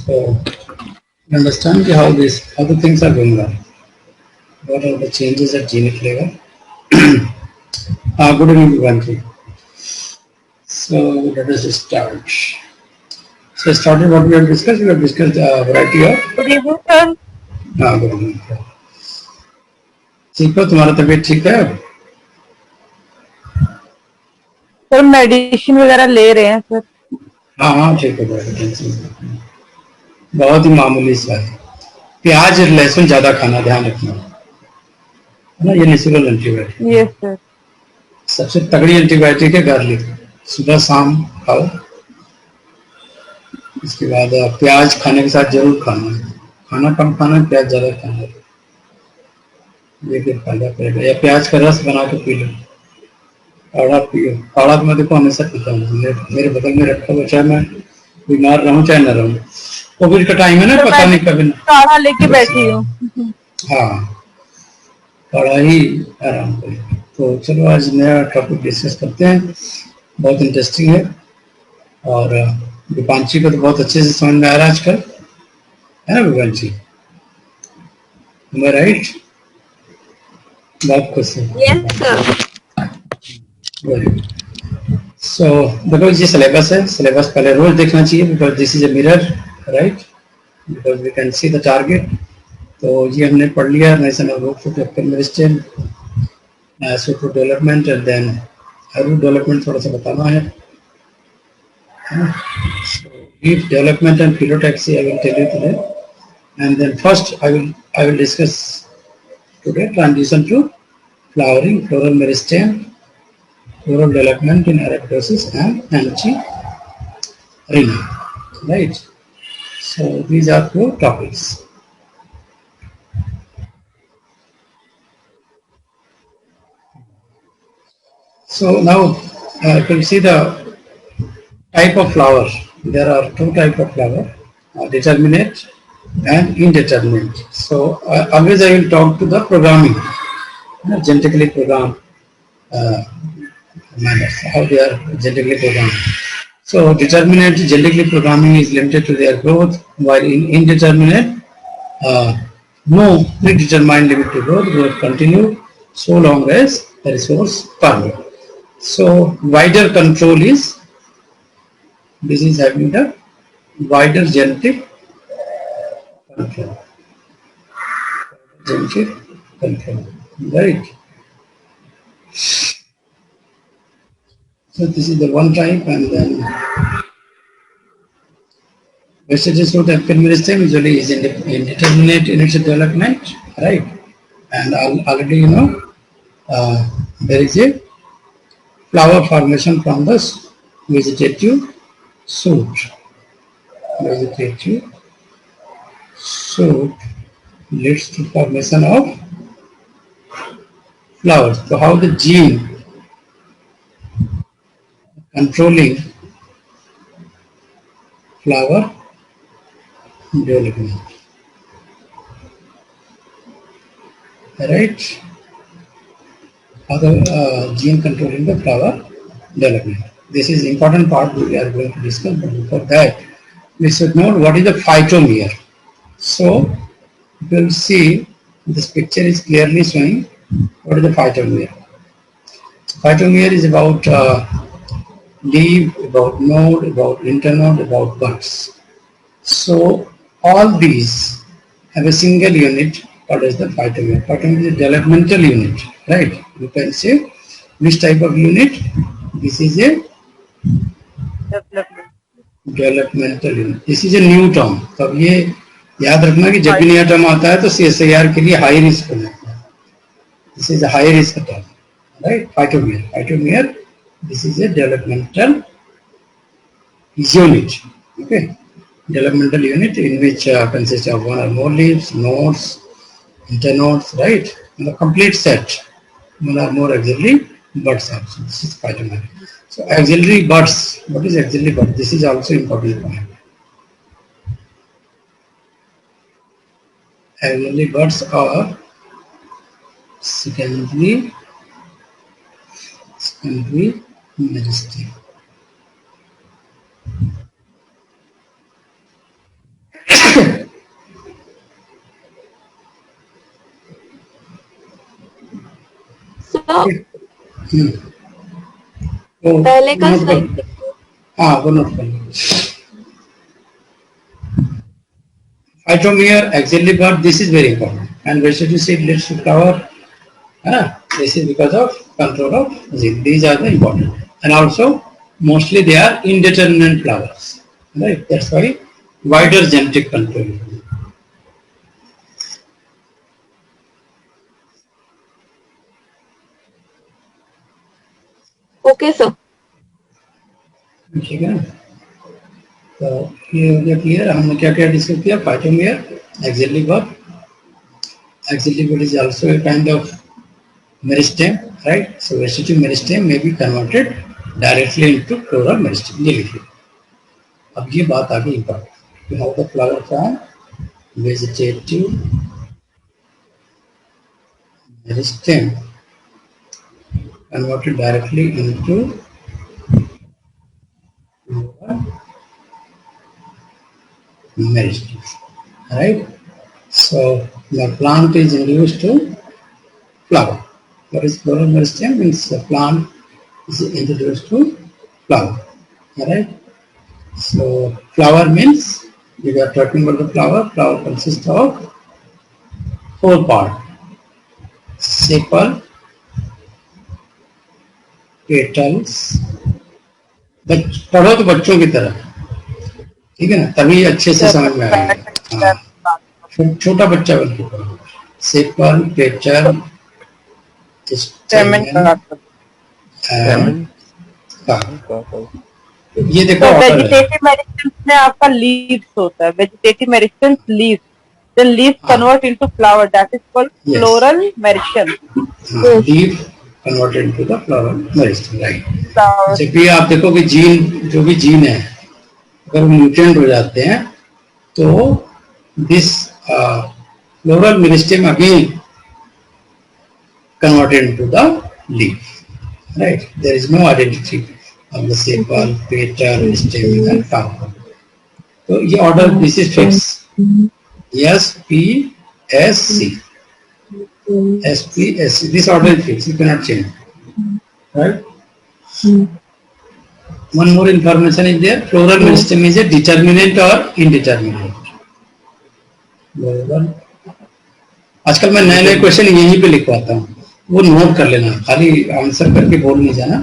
So you understand how the things are going on. What are the changes at genetic level? Good evening, Bhuvanti. So let us start. So started what we have discussed. We have discussed a variety of. Good evening, sir. Good evening. ठीक हो तुम्हारा तबीयत ठीक है अब? Sir medicine वगैरह ले रहे हैं सर। हाँ हाँ ठीक है कोई टेंशन नहीं। बहुत ही मामूली सा है। प्याज और लहसुन ज्यादा खाना ध्यान रखना है ना, ये नेचुरल एंटीबायोटिक है। Yes sir. सबसे तगड़ी एंटीबायोटिक है गार्लिक। सुबह शाम खाओ। इसके बाद प्याज खाने के साथ जरूर खाना है। खाना कम खाना है, प्याज ज्यादा खाना है। ये फिर फायदा करेगा। या प्याज का रस बना के पी लो। काढ़ा पियो। काढ़ा तो मैं देखो हमेशा पीता हूँ। मेरे बगल में रखा हुआ, चाहे मैं बीमार रहूं चाहे न रहूं। कोविड का टाइम है ना, सर पता मैं नहीं भी कभी काढ़ा लेके कुछ। बैठी हूँ। हाँ, काढ़ा ही आराम करेगा। तो चलो आज नया टॉपिक डिस्कस करते हैं। बहुत इंटरेस्टिंग है। और दीपांशी को तो बहुत अच्छे से समझ में आ रहा है आजकल, है ना दीपांशी? राइट। बहुत खुश है। Yes sir. Very good. So देखो ये सिलेबस है। सिलेबस पहले रोज देखना चाहिए because this is a mirror, right? Because we can see the target. तो ये हमने पढ़ लिया, national group for capital meristem, super development and then root development थोड़ा सा बताना है। Leaf development and phyllotaxy I will tell you today, and then first I will discuss today transition to flowering, floral meristem, floral development in Arabidopsis and Anachirina. Right. So these are four topics. So now you can see the type of flower. There are two type of flower: determinate and indeterminate. So always I will talk to the programming, genetically programmed uh, manners, how they are genetically programmed. So determinate genetically programming is limited to their growth, while in indeterminate, uh, no predetermined limit to growth, growth continue so long as the resource permit. So wider control is, this is having the wider genetic control. Genetic control, right? So this is the one type, and then Vestige root epithelial stem usually is indeterminate in its development, right? And already there is a flower formation from the vegetative shoot. Vegetative shoot leads to formation of flowers. So how the gene controlling flower development, right? How the gene controlling the flower development. This is important part we are going to discuss, but before that, we should know what is the phytomere. So, you will see this picture is clearly showing what is the phytomere. Phytomere is about leaf, about node, about internode, about buds. So, all these have a single unit called as the phytomere. Phytomere is a developmental unit, right? You can say which type of unit? This is a development. Developmental unit. This is a new term. तब ये याद रखना कि जब भी नया term आता है तो CSIR के लिए हाई रिस्क होना है. This is high risk term, right? Phytomere. Phytomere, this is a developmental unit. Okay, developmental unit in which consists of one or more leaves, nodes, internodes, right? And a complete set, one or more axillary buds also. This is phytomere. So axillary buds. What is axillary bud? This is also important point. Axillary buds are secondary meristem. हाँ तो पहले का note कर, slide हाँ वो note कर लो। Phytomere, axially bud, this is very important. And vegetable seed leads to flower. This is because of control of gene. These are the important. And also, mostly they are indeterminate flowers. Right? That's why wider genetic control. Okay sir ठीक है ना? तो ये हो गया clear. हमने क्या क्या डिस्कस किया? Phytomere, axillary bud. Axillary bud is also a kind of meristem, right? So vegetative meristem may be converted directly into floral meristem. ये लिखिए. अब ये बात आगे important. How the flower form vegetative meristem converted directly into floral meristem, right? So the plant is introduced to flower. What is floral meristem? Means the plant is introduced to flower. Alright. So flower means we are talking about the flower. Flower consists of 4 parts: sepal, petals. पढ़ो तो बच्चों की तरह, ठीक है ना, तभी अच्छे से समझ में आएगा. हाँ, छोटा बच्चा बन के पढ़ो. सेपल, पेटल, स्टेमन ये देखो तो order है. वेजिटेटिव मेरिस्टेम में आपका लीव्स होता है. Vegetative meristem leaves, then leaves convert into flower, that is called Yes. floral meristem. Leaf converted into the floral meristem, right? Flower. जब भी आप देखो कि जीन, जो भी जीन है, अगर म्यूटेंट हो जाते हैं तो this floral meristem again converted into the leaf, right? There is no identity of the sepal, petal, stem and flower. So ये order, this is fixed. S P S C. S P S C. This order is fixed. You cannot change, right? One more information is there. Floral meristem is a determinate or indeterminate. आजकल मैं नए नए question यहीं पे लिखवाता हूँ, वो note कर लेना, खाली आंसर करके बोल नहीं जाना,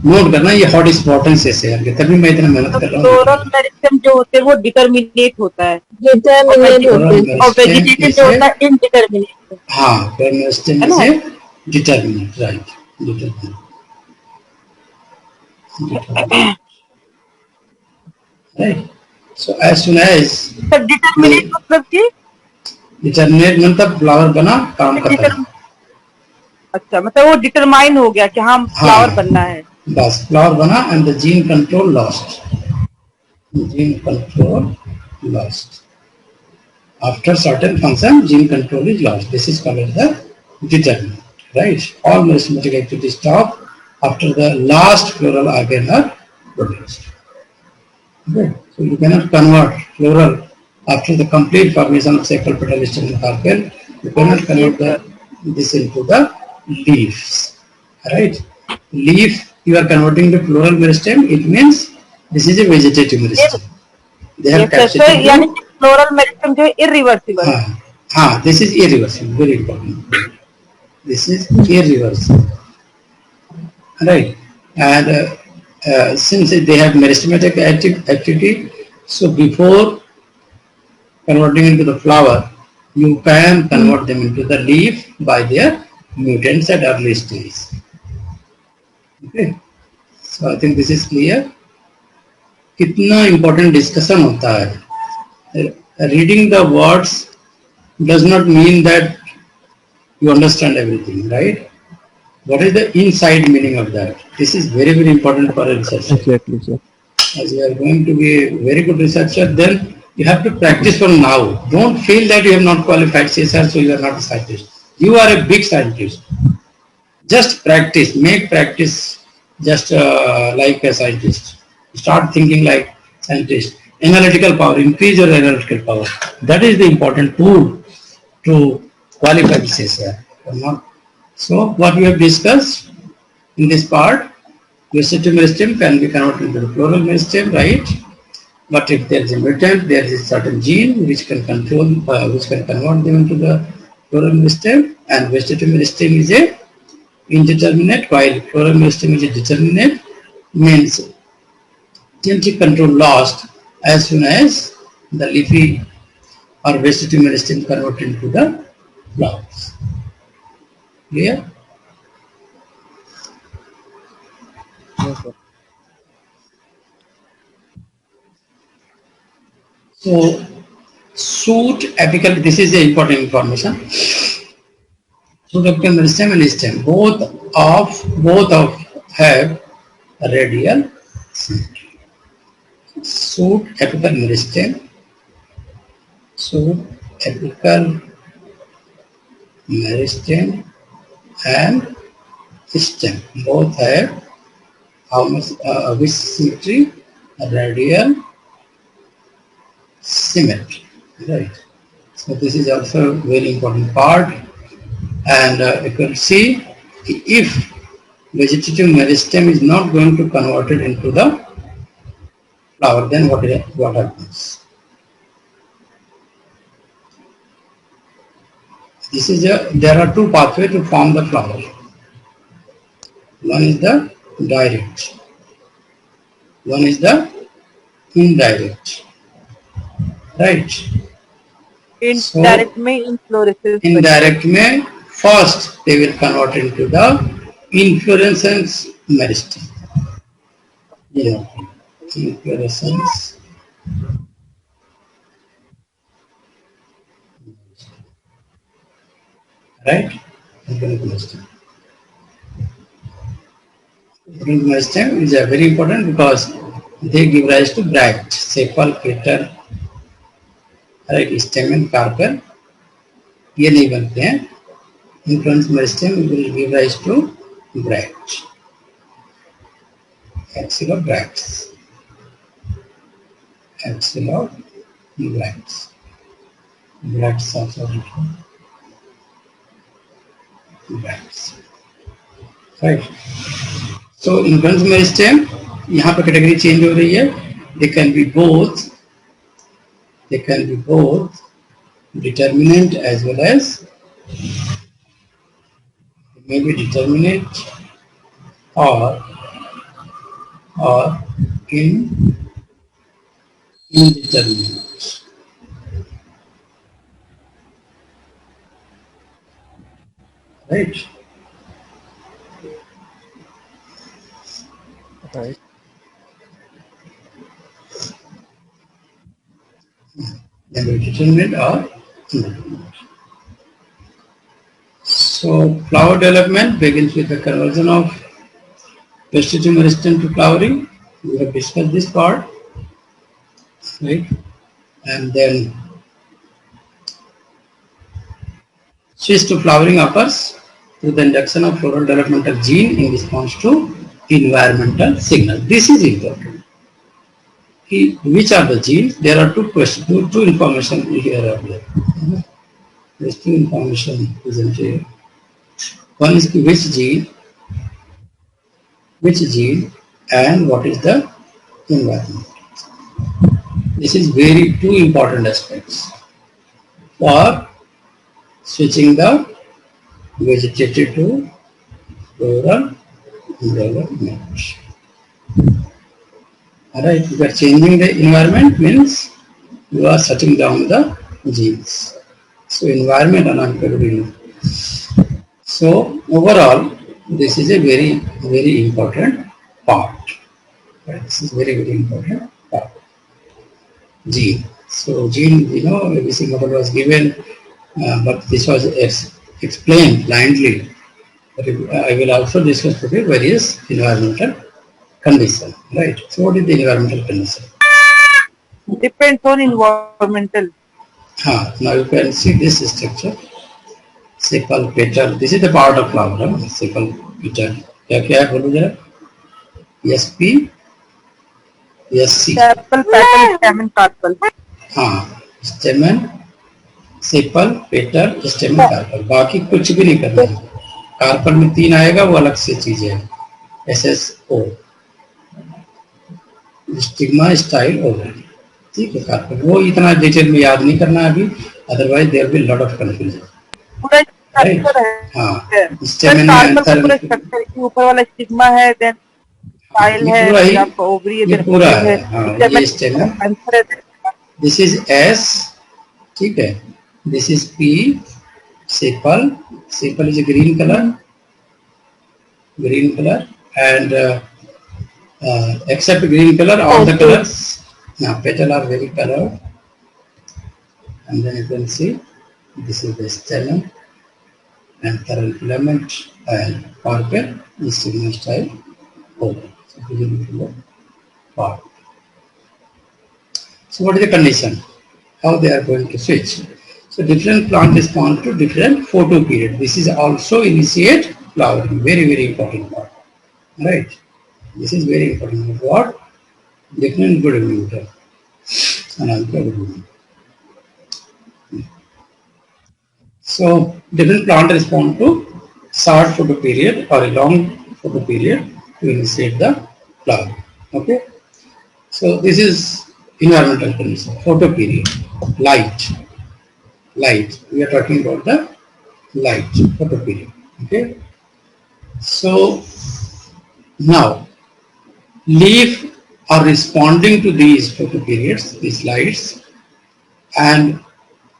नोट करना. ये हॉट इम्पोर्टेंस है, तभी मैं इतना मेहनत कर रहा हूँ. फ्लोरल मेरिस्टेम जो होते हैं वो डिटरमिनेट होता है डिटरमिनेट होते हैं और वेजिटेटिव जो होता है इनडिटरमिनेट. हाँ, floral meristem is a determinate, right? Determinate. Right. So as soon as sir determinate मतलब कि डिटरमिनेट मतलब फ्लावर बना, काम खत्म. अच्छा, मतलब वो डिटरमाइन हो गया कि हाँ फ्लावर बनना है. बस फ्लावर बना and the gene control lost. Gene control lost. After certain function, gene control is lost. This is called as the determinant, right? All meristematic activity stop after the last floral organ are produced. Okay. So you cannot convert floral after the complete formation of sepal, petal, stem and carpel. You cannot convert this into the leaves, right? Leaf you are converting to floral meristem. It means this is a vegetative meristem. They have capacity यानी to. कि floral meristem जो है irreversible है. हाँ, this is irreversible, very important. This is irreversible, right? And since they have meristematic activity, so before converting into the flower, you can convert them into the leaf by their mutants at early stage. Okay, so I think this is clear. कितना important discussion होता है. Reading the words does not mean that you understand everything, right? What is the inside meaning of that? This is very, very important for a researcher. Exactly, sir. As you are going to be a very good researcher, then you have to practice from now. Don't feel that you have not qualified CSR, so you are not a scientist. You are a big scientist. Just practice, make practice just like a scientist. Start thinking like scientist. Analytical power, increase your analytical power. That is the important tool to qualify the CSR. So what we have discussed, in this part, vegetative meristem can be converted into the floral meristem, right? But if there is a mutant, there is a certain gene which can control, which can convert them into the floral meristem, and vegetative meristem is a indeterminate, while floral meristem is a determinate, means genetic control lost as soon as the leafy or vegetative meristem converted into the flowers. Clear? Yes, sir. So, shoot apical, this is the important information. Shoot apical meristem and stem, both of have radial symmetry. Shoot apical meristem, shoot apical meristem and stem both have how much which symmetry? Radial symmetry, right? So this is also a very important part, and you can see if vegetative meristem is not going to convert it into the flower, then what happens? This is there are two pathways to form the flower. One is the direct, one is the indirect, right? Indirect में inflorescence. Indirect में first they will convert into the inflorescence meristem. Yeah, inflorescence. Right? Meristem. Meristem is very important because they give rise to bracts, sepal, petal, right? Stamen, carpel. ये नहीं बनते हैं. Inflorescence meristem will give rise to bracts. Axil of bracts. Axil of bracts. Bracts also written. Bracts. Right. So influence meristem यहाँ पे category change हो रही है. They can be both determinate as well as maybe determinate or indeterminate. Right. Right. Then we determinate or indeterminate. So flower development begins with the conversion of vegetative meristem to flowering. We have discussed this part, right? And then switch to flowering occurs through the induction of floral developmental gene in response to environmental signal. This is important. Which are the genes? There are two questions, two information here are there. There's two information present here. One is which gene and what is the environment. This is very two important aspects for switching the vegetative to floral development. Alright, if you are changing the environment means you are shutting down the genes. So environment and so overall this is a very important part. Right? This is very important part. Gene. So gene, ABC model was given, but this was explained blindly. But I will also discuss today various environmental condition, right? So what is the environmental condition? Depends on environmental. Now you can see this structure. Sepal, petal. This is the part of flower. Sepal, petal. क्या है बोलो जरा? SP, SC. Sepal, petal, stamen, carpel. stamen, sepal, petal, stamen, carpel. बाकी कुछ भी नहीं करना है. कार्पल में 3 आएगा वो अलग से चीज है. SSO, stigma style ovary. ठीक है कार्पेट, वो इतना डिटेल में याद नहीं करना है अभी, otherwise there will lot of confusion. पूरा राइट, स्ट्रक्चर हाँ है स्टेमिन में कार्पल का एंथर, पूरा स्ट्रक्चर की ऊपर वाला स्टिग्मा है, देन स्टाइल ये है, पूरा फिर ही, आपका ओवरी है, ये देन पूरा लीफ है, है, हाँ स्टेमिन ये स्टेमिन, एंथर है, दिस इज एस, ठीक है, this is P, sepal, sepal is green colour and except green color, all the Okay. colors, now petal are very colored, and then you can see this is the stamen, anther filament, and carpel is signal style over. So this is the part. So what is the condition? How they are going to switch? So different plant respond to different photo period. This is also initiate flowering. Very important part. Right? This is very important. What? Different good meter. And also good meter. So different plant respond to short photo period or a long photo period to initiate the flower. Okay. So this is environmental condition. Photo period. Light. We are talking about the light photo period. Okay. So now leaf are responding to these photo periods, these lights, and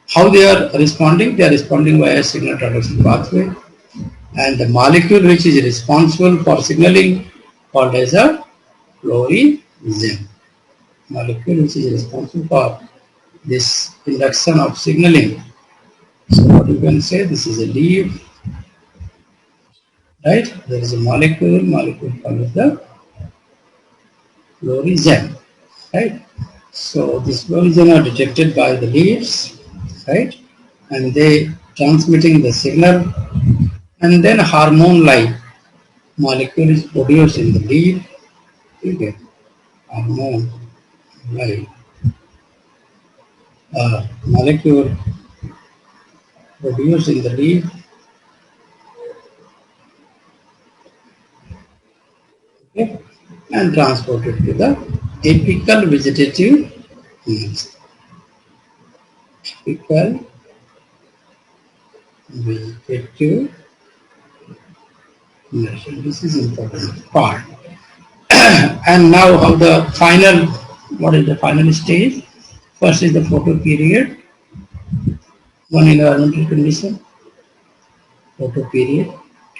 how they are responding? They are responding via signal transduction pathway, and the molecule which is responsible for signaling called as a fluorescein. Molecule which is responsible for this induction of signaling. So what you can say, this is a leaf, right? There is a molecule called the fluorescein, right? So this fluorescein are detected by the leaves, right? And they transmitting the signal, and then hormone like molecule is produced in the leaf. Okay. Hormone like molecule produced in the leaf. Okay. And transported to the apical vegetative units. Apical vegetative units. This is important part. And now how the final, what is the final stage? First is the photo period, one environmental condition, photo period,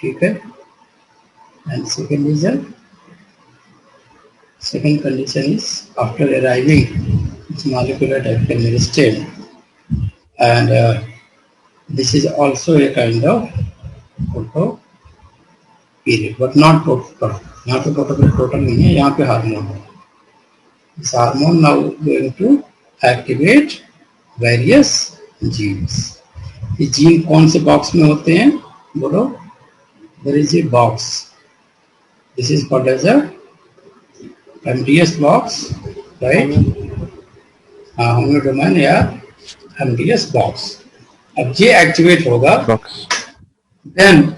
okay. And second condition is after arriving it's molecular typical meristem, and this is also a kind of photo period, but not total. यहाँ पे total नहीं है, यहाँ पे hormone है. This hormone now going to activate various genes. ये gene कौन से बॉक्स में होते हैं बोलो? There is a box. This is called as a MDS box, right? होम्योडोमाइन या MDS box. अब ये एक्टिवेट होगा, then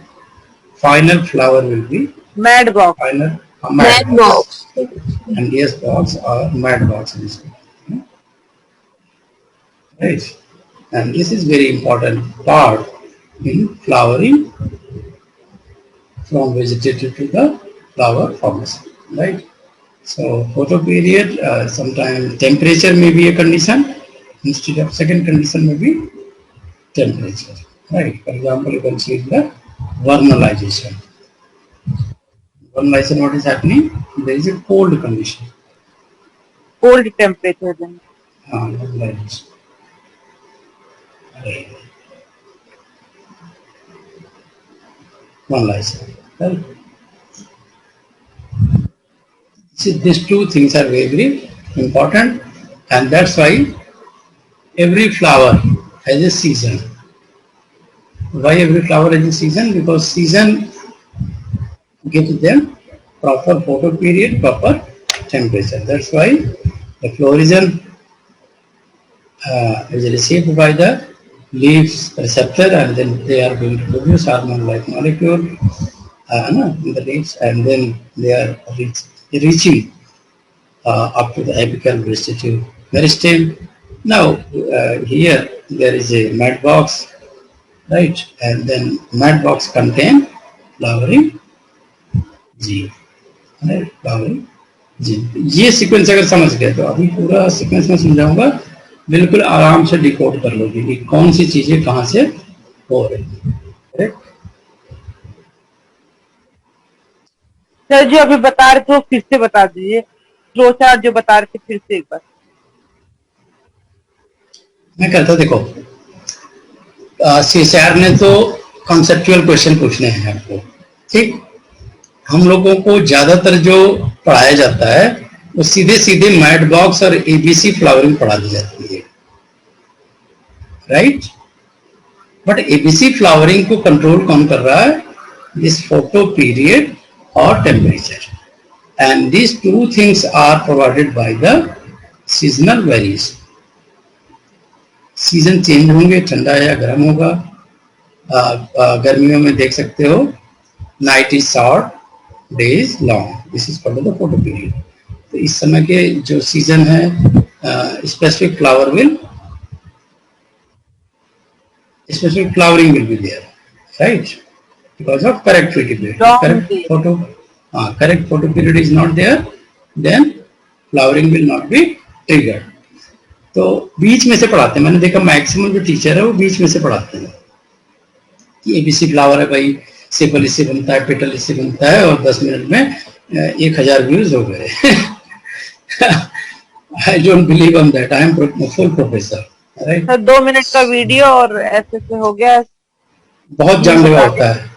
final flower will be mad box. final Mad box. MDS box or mad box. Right, and this is very important part in flowering from vegetative to the flower formation, right? So photo period, sometimes temperature may be a condition instead of second condition may be temperature, right? For example, you can see the vernalization. Vernalization, what is happening? There is a cold condition. Cold temperature then. Vernalization. Vernalization, right? See, these two things are very important, and that's why every flower has a season. Why every flower has a season? Because season gives them proper photo period, proper temperature. That's why the fluorescein is received by the leaves receptor, and then they are going to produce hormone like molecule, in the leaves, and then they are reaching up to the apical vegetative meristem. Now here there is a mat box, right? And then mat box contain flowering gene, right? Flowering gene. ये sequence अगर समझ गए तो अभी पूरा sequence में समझाऊंगा, बिल्कुल आराम से डिकोड कर लोगे कि कौन सी चीजें कहाँ से हो रही है, करेक्ट? सर जो अभी बता रहे थे वो फिर से बता दीजिए, फ्लो चार्ट जो बता रहे थे फिर से एक बार। मैं कहता देखो, सीएसआर ने तो कॉन्सेप्चुअल क्वेश्चन पूछने हैं आपको, ठीक? हम लोगों को ज्यादातर जो पढ़ाया जाता है वो सीधे सीधे मैट बॉक्स और एबीसी फ्लावरिंग पढ़ा दी जाती है, राइट? बट एबीसी फ्लावरिंग को कंट्रोल कौन कर रहा है? दिस फोटो पीरियड और temperature, and these two things are provided by the seasonal variation. Season change होंगे, ठंडा या गर्म होगा। गर्मियों में देख सकते हो night is short, day is long, this is called the photo period. तो इस समय के जो सीजन है, specific flowering will be there, right? Because of correct photo period. Correct photo period is not there, then flowering will not be triggered. तो बीच में से पढ़ाते हैं, मैंने देखा मैक्सिमम जो टीचर है वो बीच में से पढ़ाते हैं कि एबीसी फ्लावर है भाई, सेपल इससे बनता है, पेटल इससे बनता है, और 10 मिनट में 1000 व्यूज हो गए। I don't believe on that, I am full professor, right? Sir 2 minute का वीडियो और ऐसे से हो गया। बहुत जानलेवा होता है,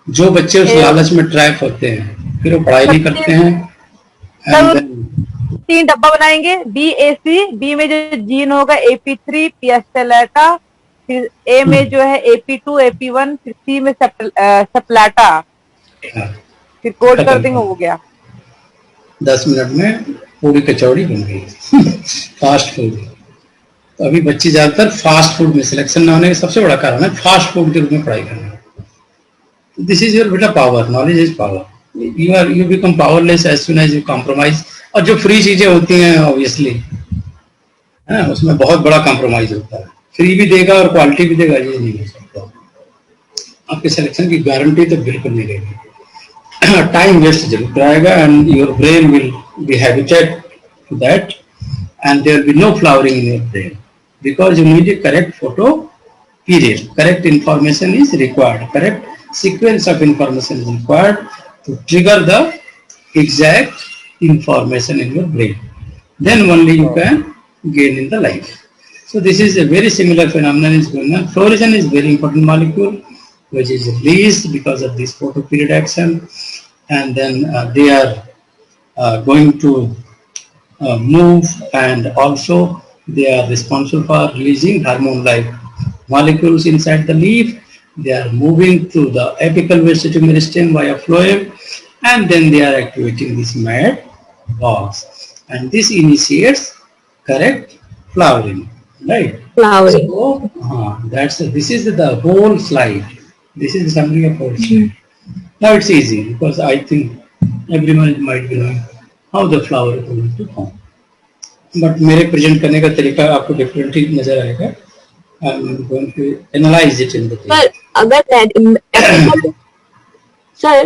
जो बच्चे उस लालच में ट्रैप होते हैं फिर वो पढ़ाई नहीं करते हैं। 3 डब्बा बनाएंगे, BAC, B में जो जीन होगा AP3 पियास्टेलेटा, फिर A में जो है AP2 AP1, फिर C में सेप्लाटा, फिर कोड कर देंगे, हो गया। 10 मिनट में पूरी कचौड़ी बन गई। Fast food. तो अभी बच्चे ज्यादातर फास्ट फूड में सिलेक्शन न होने का सबसे बड़ा कारण है फास्ट फूड के रूप में पढ़ाई करना। दिस इज योर बेटा power, knowledge is power. You become powerless as soon as you compromise. और जो फ्री चीजें होती हैं ऑब्वियसली उसमें बहुत बड़ा कॉम्प्रोमाइज होता है। फ्री भी देगा और क्वालिटी भी देगा, ये नहीं हो सकता। आपके सिलेक्शन की गारंटी तो बिल्कुल नहीं रहेगी। टाइम वेस्ट जरूर कराएगा, and your brain will be habited to that, and there will be no flowering in your brain because you need a correct photo period. Correct information is required. Correct sequence of information is required to trigger the exact information in your brain. Then only you can gain in the life. So this is a very similar phenomenon is going on. Florizin is very important molecule which is released because of this photo period action, and then they are going to move, and also they are responsible for releasing hormone-like molecules inside the leaf. They are moving through the apical vegetative meristem via phloem, and then they are activating this mat box, and this initiates correct flowering, right? Flowering. So, this is the whole slide. This is the summary of whole slide. Now it's easy because I think everyone might be knowing how the flower is going to form. But मेरे present करने का तरीका आपको differently नजर आएगा. I'm going to analyze it in the पर अगर sir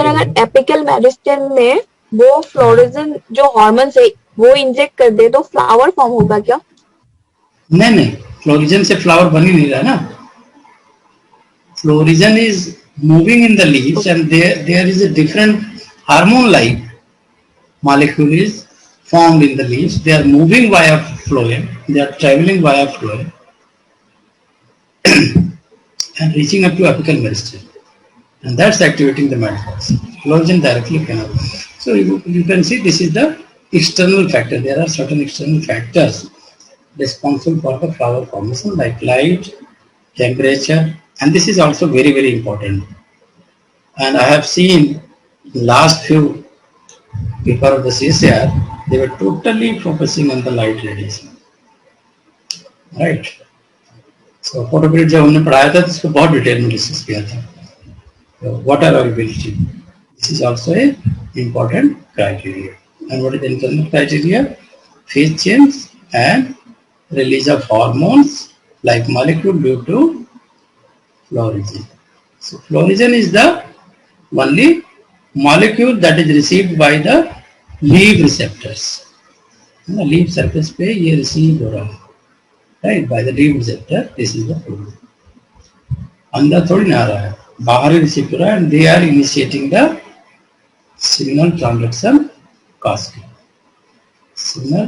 अगर एपिकल मेरिस्टेम में वो फ्लोरिजन जो हार्मोन है वो इंजेक्ट कर दे तो फ्लावर फॉर्म होगा क्या? नहीं, फ्लोरिजन से फ्लावर बन ही नहीं रहा ना. Florizin is moving in the leaves, and there is a different hormone-like molecule is formed in the leaves. They are moving via phloem. They are traveling via phloem and reaching up to apical meristem, and that's activating the mat box. Florizin directly cannot. So you can see this is the external factor. There are certain external factors responsible for the flower formation, like light, temperature. And this is also very, very important. And I have seen last few people of the CSIR, they were totally focusing on the light radiation. Right. So photo period जब हमने पढ़ाया था तो इसको बहुत detail में discuss किया था. Water availability, this is also a important criteria. And what is the internal criteria? Phase change and release of hormones like molecule due to florizin. So florizin is the only molecule that is received by the leaf receptors. Leaf surface पे ये receive हो रहा है, right? By the leaf receptor, this is the florizin. अंदर थोड़ी ना आ रहा है, बाहर ही receive हो रहा है, and they are initiating the signal transduction cascade. Signal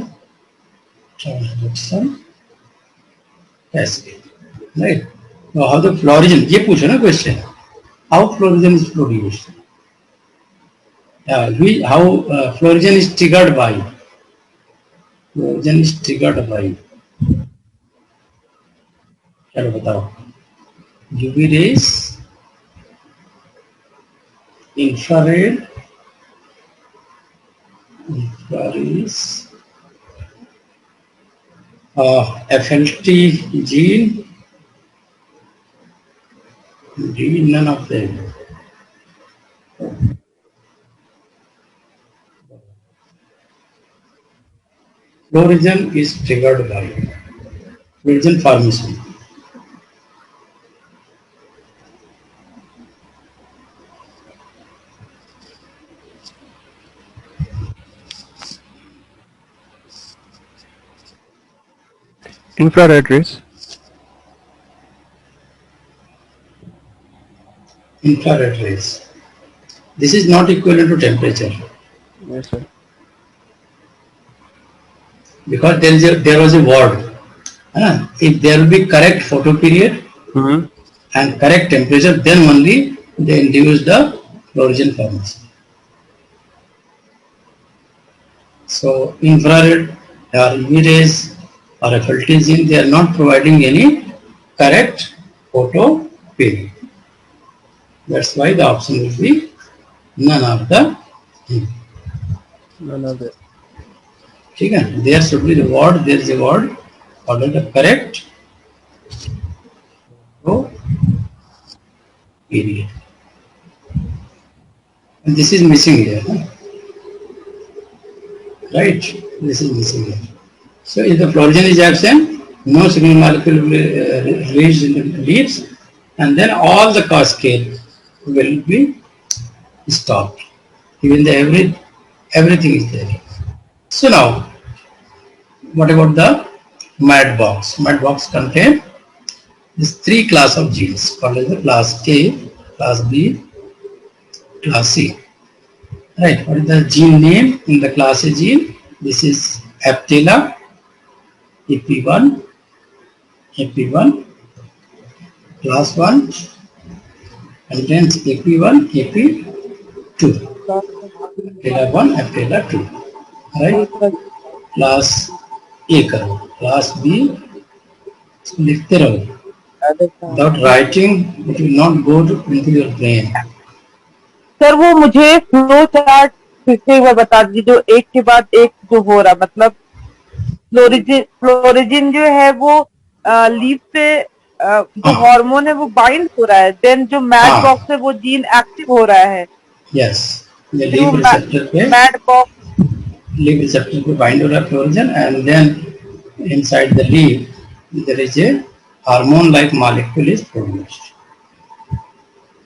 transduction cascade. Right? Now, how the florizin? ये पूछो ना question. How florizin is produced? How florizin is triggered by? Florizin is triggered by. चलो बताओ. UV rays, infrared rays, FLT gene, none of them. Florizin is triggered by florizin formation. Infrared rays. Infrared rays. This is not equivalent to temperature Yes, sir. because there was a word. If there will be correct photo period Mm-hmm. and correct temperature, then only they induce the florizin formation. So infrared or UV rays or FLT gene, they are not providing any correct photo period. That's why the option will be none of the. None of that. ठीक है, there should be the word, there is a word order the correct photo period. And this is missing here. Right? This is missing here. So if the florizin is absent, no signal molecule will be released in the leaves, and then all the cascade will be stopped. Even the everything is there. So now, what about the mad box? Mad box contain these three class of genes called as the class A, class B, class C. Right? What is the gene name in the class A gene? This is Aptela, AP1, class 1, contains AP1, AP2. Aptela 1, Aptela 2. Right? Class A करो, class B लिखते रहो. Without writing, it will not go into your brain. Sir वो मुझे flow chart फिर से एक बार बता दीजिए, जो एक के बाद एक जो हो रहा, मतलब फ्लोरिजिन जो है वो लीफ पे जो हार्मोन है वो बाइंड हो रहा है, देन जो मैड बॉक्स है वो जीन एक्टिव हो रहा है. Yes, the leaf receptor पे मैड बॉक्स leaf receptor पे bind हो रहा है florizin, and then inside the leaf there is a hormone like molecule is produced.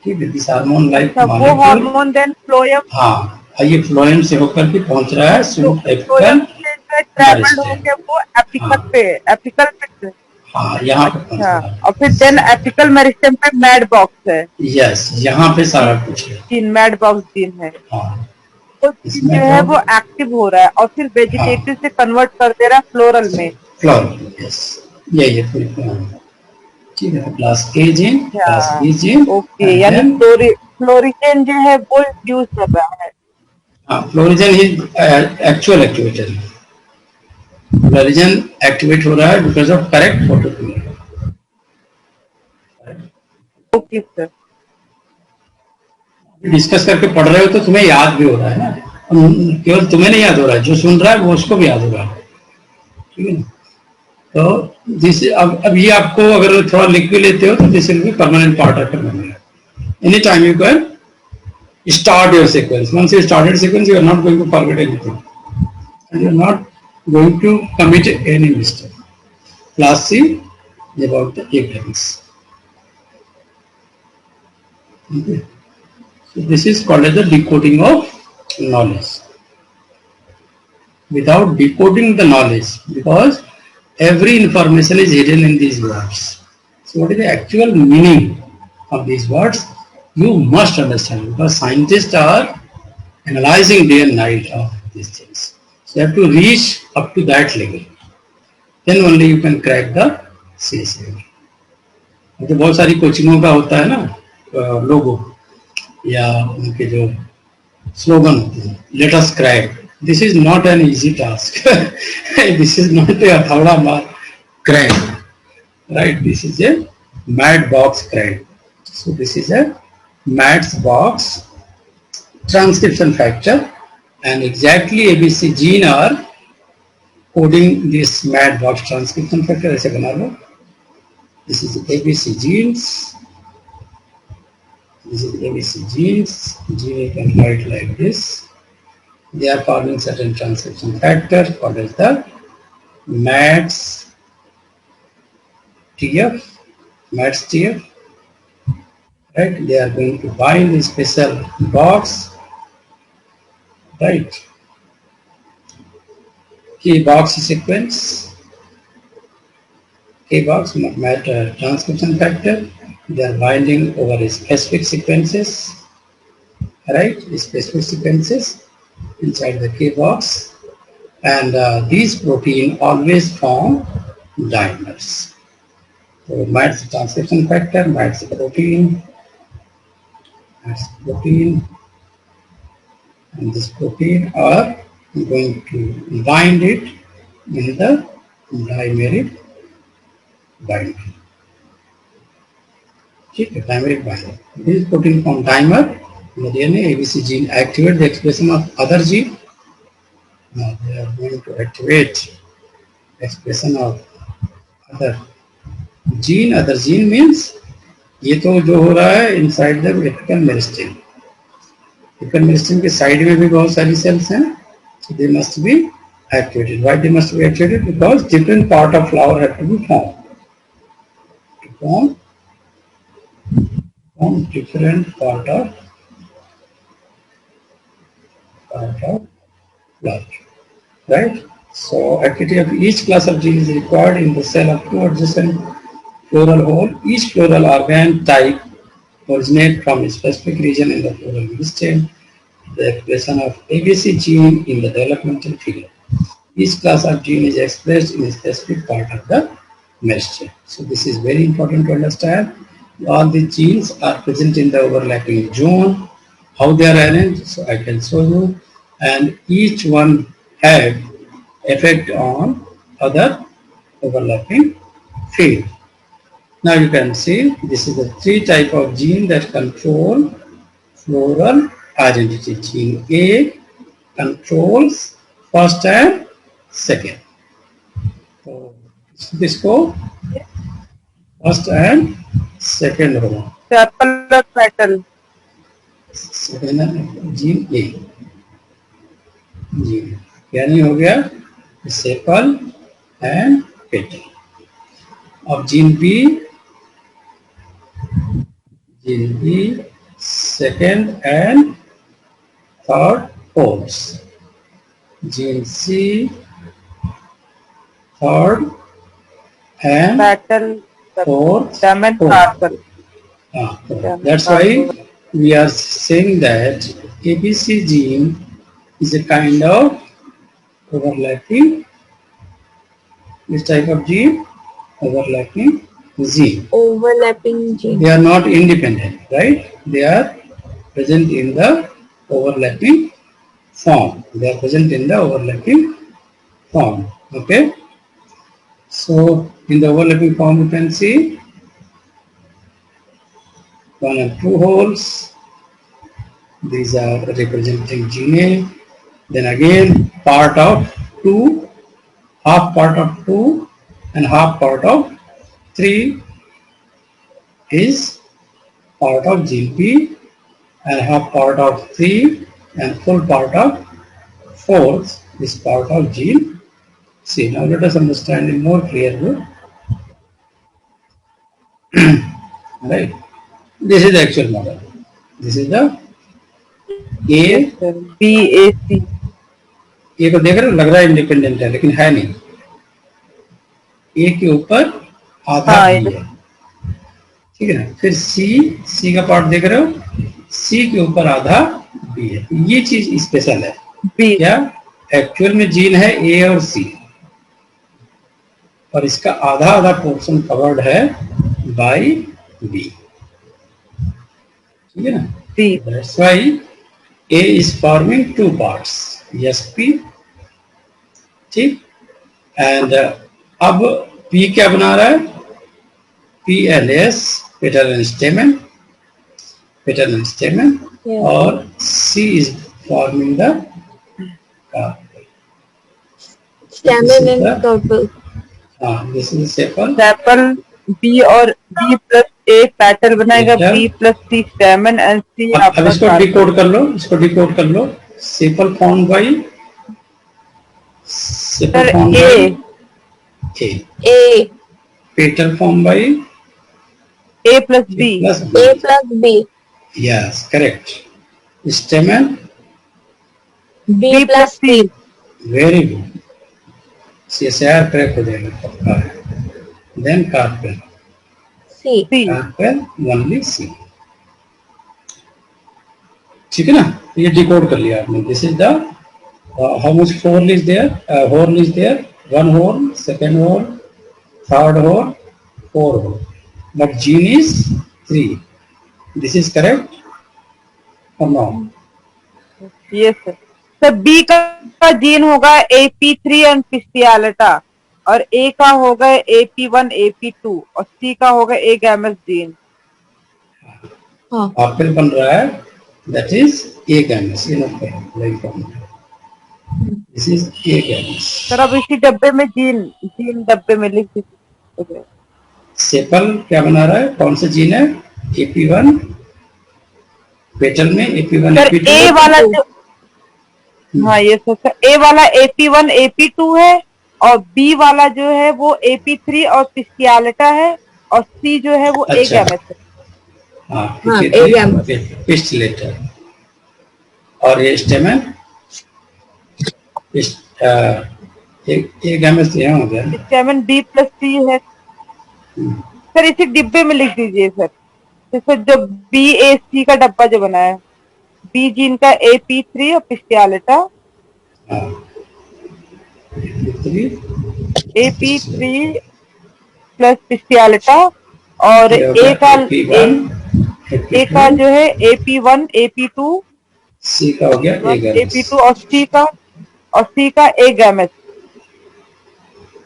ठीक है, this hormone like वो molecule, हार्मोन देन फ्लोएम, हाँ, ये फ्लोएम से होकर के पहुंच रहा है फ्लोएम से ट्रैवल्ड होके वो एपिकल पे, एपिकल पे, हाँ, यहाँ पे पहुंच रहा है. और फिर देन एपिकल मेरिस्टेम पे मैड बॉक्स है. यस, यहाँ पे सारा कुछ है. जीन मैड बॉक्स जीन है, हाँ, तो जो है वो एक्टिव हो रहा है और फिर वेजिटेटिव से कन्वर्ट कर दे रहा है फ्लोरल में. फ्लोरल, यस, ये पूरी प्लान. ठीक है, class A gene, class B gene. Okay, यानी फ्लोरिजिन जो है वो इंड्यूस कर रहा है. हाँ, फ्लोरिजिन इज एक्चुअल एक्टिवेटर. फ्लोरिजिन एक्टिवेट हो रहा है because of correct photo period. Okay sir, discuss करके पढ़ रहे हो तो तुम्हें याद भी हो रहा है ना. केवल तुम्हें नहीं याद हो रहा है, जो सुन रहा है वो उसको भी याद हो रहा है. ठीक है ना. तो दिस अब ये आपको अगर थोड़ा लिख भी लेते हो तो this will be permanent part of your memory. Any time you can start your sequence. Once you started sequence, you are not going to forget anything, and you are not going to commit any mistake. Class C is about the events. Okay. So this is called as the decoding of knowledge. Without decoding the knowledge, because every information is hidden in these words. So what is the actual meaning of these words? You must understand, because scientists are analyzing day and night of these things. So you have to reach up to that level. Then only you can crack the CSA. तो बहुत सारी कोचिंगों का होता है ना लोगो या उनके जो स्लोगन होते हैं, let us crack. This is not an easy task. This is not a हथौड़ा मार crack, right? This is a mad box crack. So this is A Maths box transcription factor, and exactly ABC gene are coding this mad box transcription factor. ऐसे बना लो. This is ABC genes. This is ABC genes. Gene you can write like this. They are forming certain transcription factor called as the MADS TF. MADS TF. Right, they are going to bind a special box, right? Key box sequence, key box matter transcription factor. They are binding over specific sequences, right? Specific sequences inside the key box, and these protein always form dimers. So MADS transcription factor, MADS protein. That's protein, and this protein are going to bind it in the dimeric binder. Okay, dimeric binder. This protein from dimer in the DNA. ABC gene activate the expression of other gene. Now they are going to activate expression of other gene. Other gene means ये तो जो हो रहा है inside the apical meristem. Apical meristem के side में भी बहुत सारी सेल्स हैं. They must be activated. Why they must be activated? Because different part of flower have to be form different part of flower, right? So activity of each class of gene is required in the cell of two adjacent floral hole. Each floral organ type originates from a specific region in the floral meristem. The expression of ABC gene in the developmental figure. Each class of gene is expressed in a specific part of the meristem. So this is very important to understand. All the genes are present in the overlapping zone. How they are arranged, so I can show you. And each one have effect on other overlapping field. Now you can see this is the three type of gene that control floral identity. Gene A controls first and second. So this go first and second row. Sepal और petal. Second gene A. Gene क्या नहीं हो गया? Sepal and petal. Of gene B. Gene B, second and third poles. Gene C, third and Petal. fourth Stamen pole. carpel. That's why we are saying that ABC gene is a kind of overlapping. This type of gene, overlapping gene. Overlapping gene. They are not independent, right? They are present in the overlapping form. They are present in the overlapping form. Okay. So in the overlapping form, you can see 1 and 2 holes. These are representing gene A. Then again, part of 2, half part of 2 and half part of 3 is part of gene P, and half part of 3 and full part of 4 is part of gene C. Now let us understand in more clear way. Right. This is the actual model. This is the A. BAC. ए को देख रहे हो, लग रहा है independent है लेकिन है नहीं. ए के ऊपर आधा हाँ, बी है, ठीक है ना. फिर सी का पार्ट देख रहे हो, सी के ऊपर आधा बी है. ये चीज स्पेशल है. B. क्या एक्चुअल में जीन है ए और सी, और इसका आधा आधा पोर्शन कवर्ड है बाय बी, ठीक है ना. B. That's why A is forming 2 parts, SP, ठीक. एंड अब P क्या बना रहा है? PLS, petal and stamen, Yeah. और C is forming the carpel. Stamen This is and the- carpel. हाँ, this is sepal. Sepal B और B plus A pattern बनाएगा, Petal. B plus C स्टेमन and C अब आपका इसको carpel. Decode कर लो, इसको decode कर लो. Sepal form by sir A, A. Petal form by A plus B. Plus A plus B. Yes correct. Stamen, B plus C. Very good. CSIR correct हो जाएगा पक्का है. Then carpel, C. C. Carpel only C, ठीक है ना. ये decode कर लिया आपने. This is the how much whorl is there, whorl is there, 1 whorl, second whorl, third whorl, 4 whorl, but gene is 3. This is correct और no? Yes sir. Sir B का gene होगा AP3 एंड पिस्टियालेटा, और A का होगा AP1 AP2, और C का होगा A gamete gene. हाँ. कार्पेल बन रहा है, दैट इज ए गैमेट्स. ये नोट करो, very important. This is A gametes. Sir अब इसी डब्बे में जीन डब्बे में लिख दीजिए. सेपल क्या बना रहा है, कौन सा जीन है? AP1, पेटल में AP1 सर AP2. A वाला जो, हाँ ये सर A वाला AP1 AP2 है, और B वाला जो है वो AP3 और पिस्टियालेटा है, और C जो है वो A अच्छा. गैमेट है. हाँ, हाँ, ए गैमेट्स. पिस्टिलेटर. और ये स्टेमन, ए गैमेट्स यहाँ हो गया. स्टेमन B प्लस C है. सर इसी डिब्बे में लिख दीजिए सर. तो सर जो BAC का डब्बा जो बना है, B जीन का AP3 और पिस्टियालेटा, हाँ, AP3 प्लस पिस्टियालेटा, और A का जो है AP1 AP2, सी का हो गया ए गैमेट्स. AP2 और C का A गैमेट.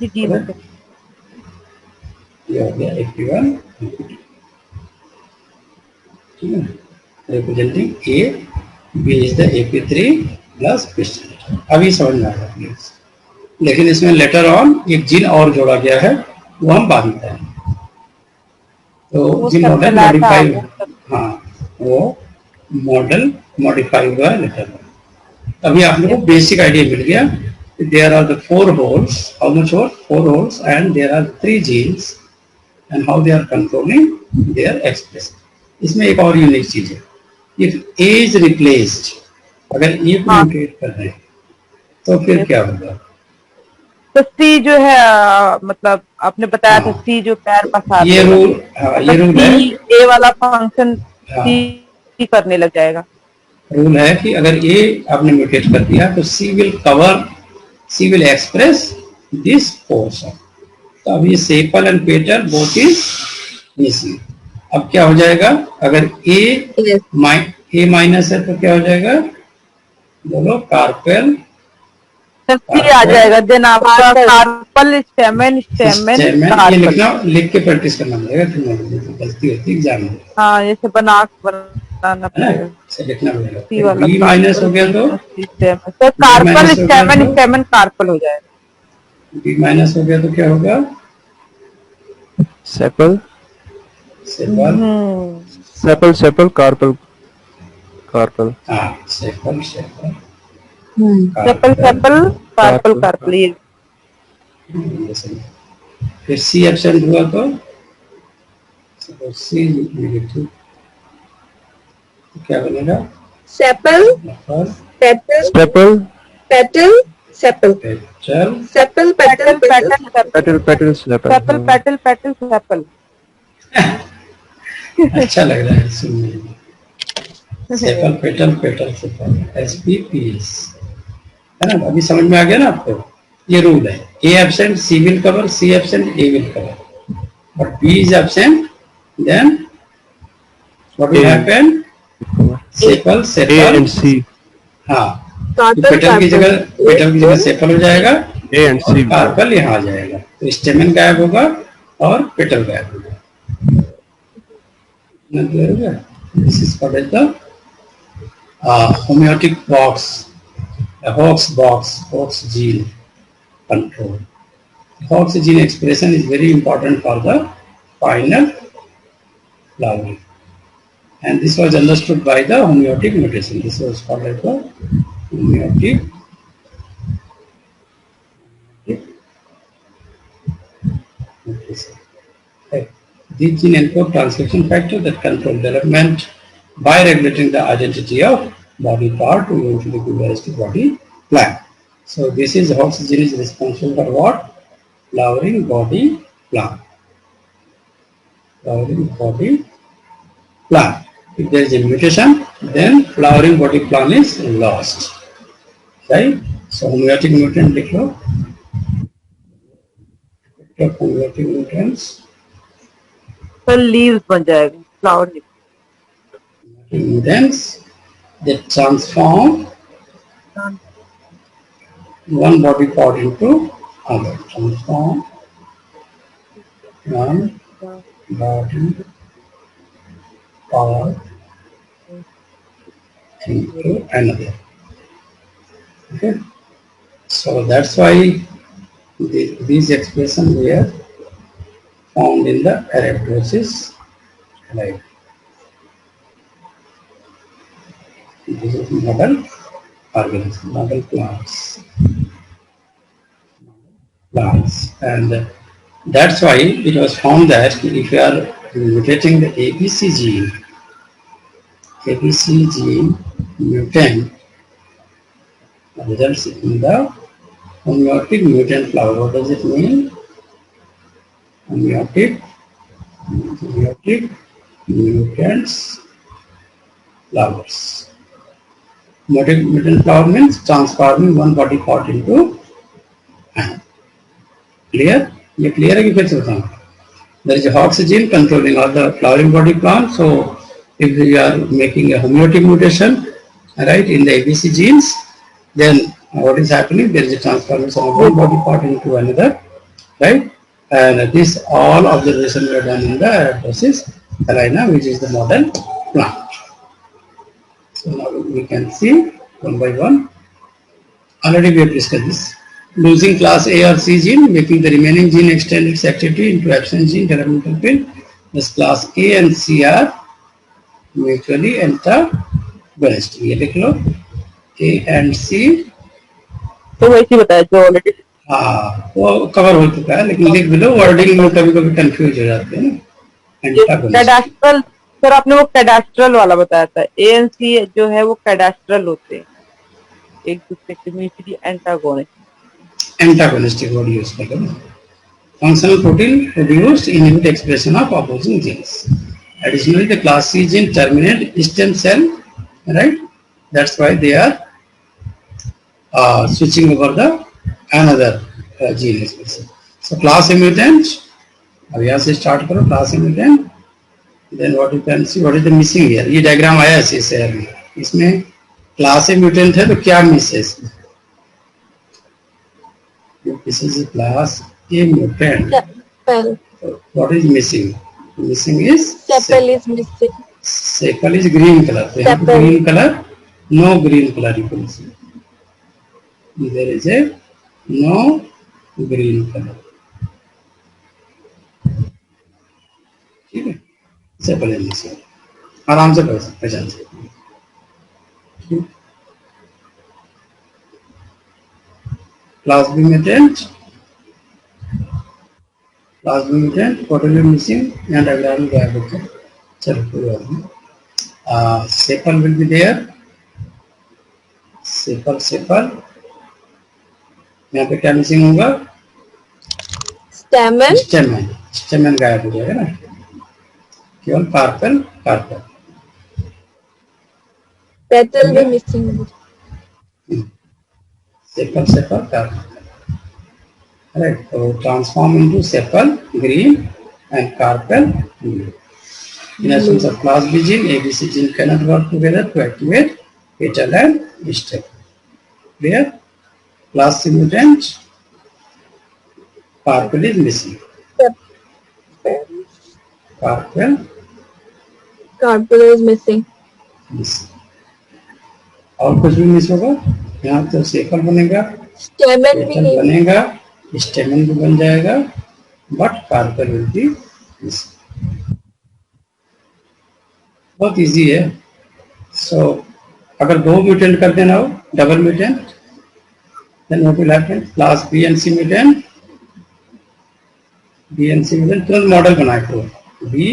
जी जी सर. ये हो गया AP1, ठीक है. Representing A, B is the AP3 plus pistillata. अभी समझ में आया प्लीज. लेकिन इसमें लेटर ऑन एक जीन और जोड़ा गया है, वो हम बाद में बताएंगे. तो वो जी मॉडल सर्कुलर मॉडिफाई, था. हाँ वो मॉडल मॉडिफाई हुआ है लेटर ऑन. अभी आप लोगों को बेसिक आइडिया मिल गया. There are the 4 whorls, how much whorl, 4 whorls, and there are 3 genes, and how they are controlling their expression. इसमें एक और यूनिक चीज है. इफ ए इज रिप्लेस्ड, अगर ए को हाँ. म्यूटेट कर रहे हैं तो फिर क्या होगा? तो C जो है मतलब आपने बताया था, हाँ. C जो पैर पसार ये देगा. रूल, हाँ ये रूल है. A वाला फंक्शन हाँ. C करने लग जाएगा. रूल है कि अगर ए आपने म्यूटेट कर दिया तो C will cover, C will express this portion. तो अब ये sepal and petal both is missing. अब क्या हो जाएगा? अगर ए Yes. माइनस है तो क्या हो जाएगा? बोलो. कार्पेल, सर C आ जाएगा. देन आपका कार्पल. कार्पल, स्टेमन ये कार्पल. लिखना, लिख के प्रैक्टिस करना पड़ेगा. गलती होती है एग्जाम में, हाँ जैसे बनाना है ना. पड़ेगा. से लिखना C पड़ेगा. वाला बी माइनस हो गया तो सर कार्पल minus हो गया तो? स्टेमन कार्पल हो जाएगा. बी माइनस हो गया तो क्या होगा? Sepal, Sepal. sepal, carpal, carpal, Sepal, sepal. Sepal sepal carpel carpel ये Listen. फिर सी एब्सेंट हुआ तो सी नेगेटिव तो क्या बनेगा? Sepal, petal, stepal, petal, sepal, petal sepal, petal, petal petal. Petal petal, sepal. Sepal petal petal sepal अच्छा लग रहा है सुनने में। Sepal petal petal sepal SPPS है ना? अभी समझ में आ गया ना आपको? ये रूल है, A absent C will cover, C absent A will cover, but B is absent then what will A. Happen? Sepal A sepal and C. हाँ, कार्पल, पेटल की जगह सेपल हो जाएगा A and और C. कार्पल यहाँ आ जाएगा, तो स्टेमन गायब होगा और पेटल गायब होगा। This is called as the homeotic box, a Hox gene control. Hox gene expression is very important for the final flowering, and this was understood by the homeotic mutation. This was called as the homeotic mutation. Right. These gene encode transcription factor that control development by regulating the identity of body part to eventually give rise to body plan. So this is Hox gene is responsible for what? Flowering body plan. Flowering body plan. If there is a mutation, then flowering body plan is lost. Right? So homeotic mutant लिख लो. Homeotic mutants. तो leaves बन जाएगा flower Mutants that transform one body part into other. Transform one body part into another. Okay. So that's why these expressions were found in the Arabidopsis. Like this is model organism, model plants, and that's why it was found that if you are mutating the ABC gene mutant results in the homeotic mutant flower. What does it mean? Homeotic mutants flowers. Mutant flower means transforming one body part into another. Clear? ये clear है कि फिर से बताऊं? There is a Hox gene controlling all the flowering body plan. So if you are making a homeotic mutation, right, in the ABC genes, then what is happening? There is a transformation of one body part into another, right? And this all observations were done in the Arabidopsis thaliana, which is the model plant. So now we can see one by one. Already we have discussed this. Losing class A or C gene, making the remaining gene extend its activity into absent gene developmental field. Thus class A and C are mutually antagonistic. ये लिख लो A and C. तो वैसे ही बताया जो already हाँ वो cover हो चुका है, लेकिन लिख भी लो, वर्डिंग में कभी कभी कंफ्यूज हो जाते हैं ना. Antagonistic. कैडास्ट्रल सर आपने वो कैडास्ट्रल वाला बताया था ए एन सी जो है वो कैडास्ट्रल होते हैं एक दूसरे के mutually antagonist Antagonistic word use कर लो. Functional protein produced inhibit expression of opposing genes. Additionally, the class C gene terminate stem cell, right? That's why they are switching over the another gene expression. So class A mutant. अब यहाँ से start करो class A mutant. Then what you can see, what is the missing here? ये diagram आया है इस में. इसमें class A mutant है तो क्या miss है इसमें? This is a class A mutant. Sepal. What is missing? Missing is Sepal is missing. sepal is green color. So यहाँ पे Sepal. green color, no green color you can see. There is a no green color. Sepal and missing आराम से पहचान सकते। Class B mutant, class B mutant, totally missing and aggregate gap होता है। चलो कोई बात नहीं। Sepal will be there, sepal यहाँ पे क्या मिसिंग होगा? स्टेमन स्टेमन गायब हो जाएगा ना, केवल कार्पेल पेटल भी missing. Sepal carpel, right? So transform into sepal green and carpel blue. In absence of class B gene, ABC gene cannot work together to activate petal and stem. Clear? Class C mutant, carpel is missing. Carpel is missing. और कुछ भी miss होगा? यहाँ तो sepal बनेगा, स्टेमन भी petal नहीं। बनेगा, स्टेमन भी बन जाएगा, but carpel will be missing. बहुत इजी है। सो अगर दो म्यूटेंट कर देना हो, double mutant, then what will happen? Class B and C mutant, तुरंत मॉडल बनाए तो बी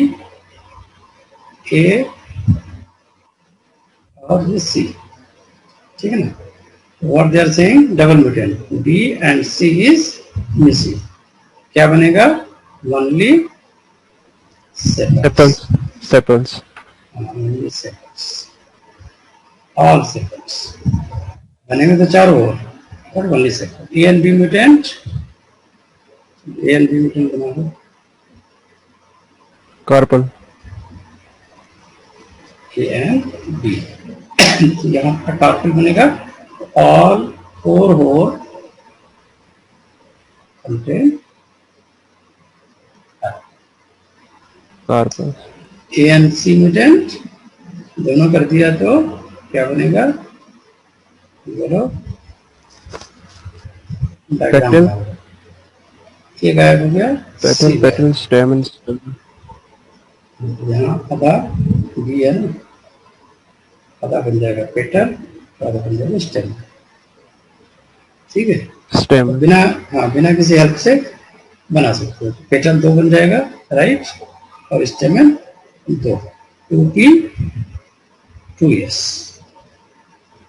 ए और सी, ठीक है ना? What they are saying, double mutant, B and C is missing, क्या बनेगा? Only sepals only sepals, all sepals बनेंगे तो चारों ओर, but only sepal। ए एंड बी म्यूटेंट, बना दो, carpel ए एंड बी। यहाँ पर कार्पेल बनेगा, all four whorl contain carpel A and C mutant, दोनों कर दिया तो क्या बनेगा? बोलो, Petal। ये गायब हो गया, petal stamen यहाँ आधा बी है ना, आधा बन जाएगा पेटल, आधा बन जाएगा स्टेम, ठीक है? stem बिना किसी हेल्प से बना सकते हो। पेटल दो बन जाएगा, राइट, और स्टेमन दो, 2p 2s,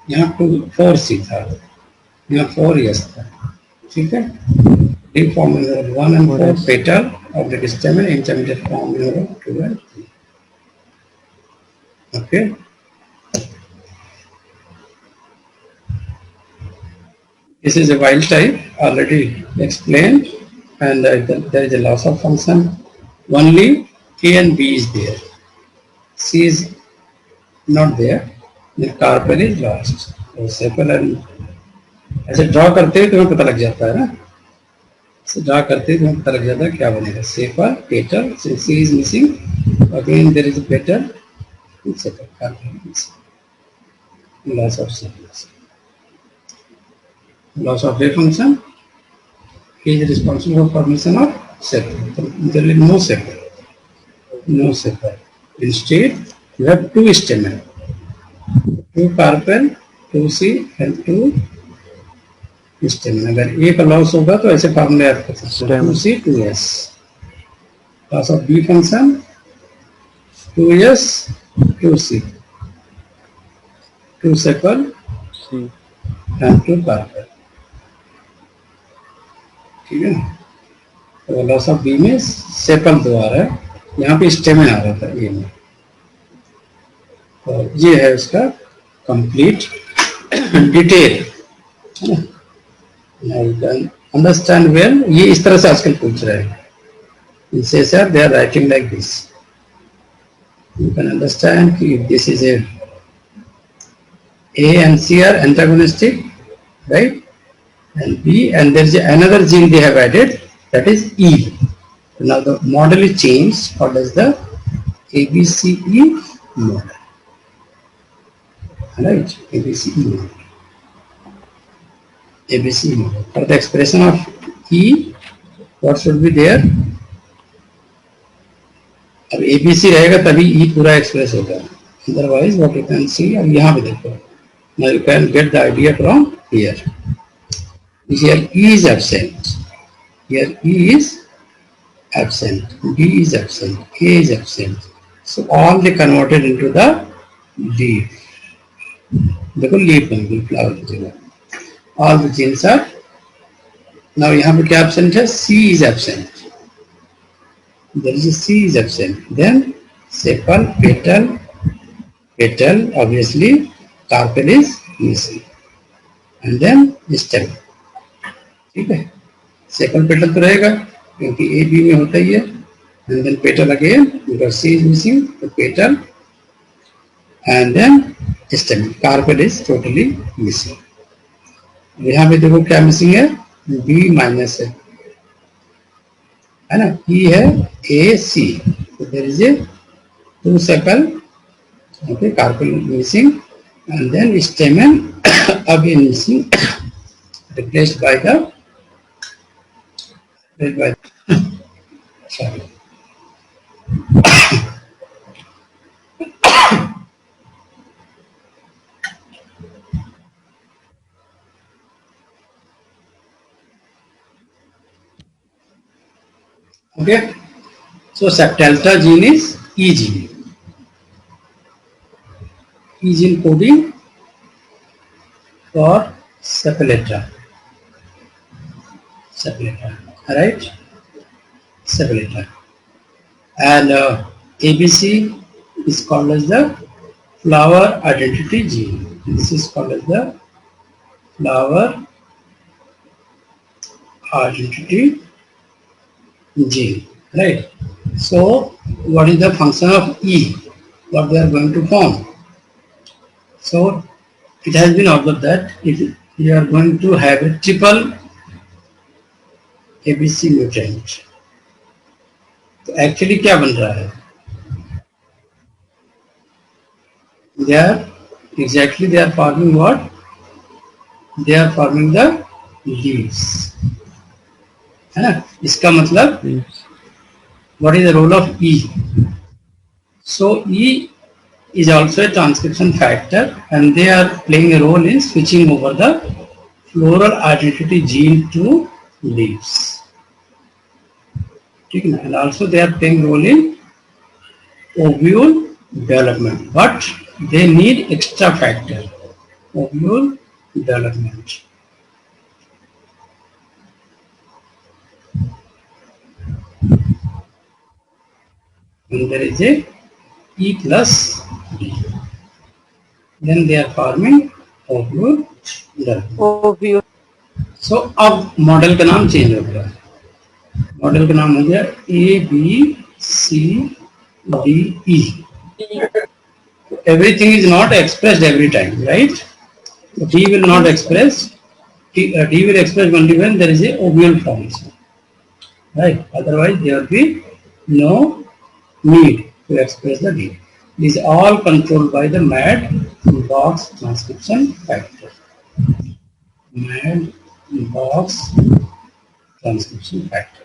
यहाँ 4c था, यहाँ 4s था, ठीक है? डी फॉर्म में 1 and 4 petal of the stamen, intermediate form in 2 and 3. Okay. This is a wild type, already explained, and there is a loss of function. Only A and B is there. C is not there. The carpel is lost. So sepal and ऐसे draw करते हैं तुम्हें पता लग जाता है ना, draw करते हैं तुम्हें पता लग जाता है क्या बनेगा। Sepal, petal, C is missing, again there is a petal, sepal, carpel missing, loss of sepal, loss of a function is responsible for formation of sepal. There is no sepal. Instead, you have two stamen, two carpel, 2C and 2 stamen. अगर एक loss होगा तो ऐसे फॉर्मूले याद कर सकते हैं, 2C 2S, loss of B function 2S 2C, 2 sepal and 2 carpel, ठीक है? तो लॉस ऑफ बी में सेपल दो आ रहा है, यहाँ पे स्टेमन आ रहा था ए में, तो ये है उसका कंप्लीट डिटेल, है ना? Understand well. ये इस तरह से आजकल पूछ रहे हैं, इनसे sir they are writing like this, you can understand कि this is a and C are antagonistic, right? And B, and there is another gene they have added, that is E. Now the model is changed. What is the ABCE model? Right? ABCE model. ABCE model. For the expression of E, what should be there? अब ABC रहेगा तभी ई पूरा express होगा, otherwise what you can see, अब यहाँ पे देखो, now you can get the idea from here. Here E is absent, here E is absent, B is absent, A is absent, so all they converted into the leaf. देखो leaf बन गई, flower की जगह. All the genes are, now यहाँ पे क्या absent है, C is absent, there is a C is absent, then sepal, petal, obviously carpel is missing, and then stem. ठीक है, सेपल पेटल तो रहेगा क्योंकि ए बी में होता ही है, and then petal again because C is missing, तो petal and then stem. Carpel is totally missing. यहाँ पे देखो क्या मिसिंग है, बी माइनस है ना, ई है, ए सी, तो there is a 2 sepal, okay, carpel missing, and then stamen again missing, replaced by the sorry. Okay, so septalta gene is E gene. E gene coding for sepalata. Right? Sepalata. And ABC is called as the flower identity gene. This is called as the flower identity gene. Right? So, what is the function of E? What they are going to form? So, it has been observed that if you are going to have a triple ABC mutant, तो actually क्या बन रहा है, they are forming what, they are forming the leaves, है ना. इसका मतलब what is the role of E? So E is also a transcription factor and they are playing a role in switching over the floral identity gene to leaves. And also they are playing role in ovule development, but they need extra factor, ovule development. And there is a E plus D. Then they are forming ovule development. So अब model का नाम change हो गया, model का नाम हो गया A B C D E. Everything is not expressed every time, right? D will not express, D will express only when there is a ovule formation, right? Otherwise there will be no need to express the D. These are all controlled by the Mad-Box transcription factor. Mad-Box transcription factor.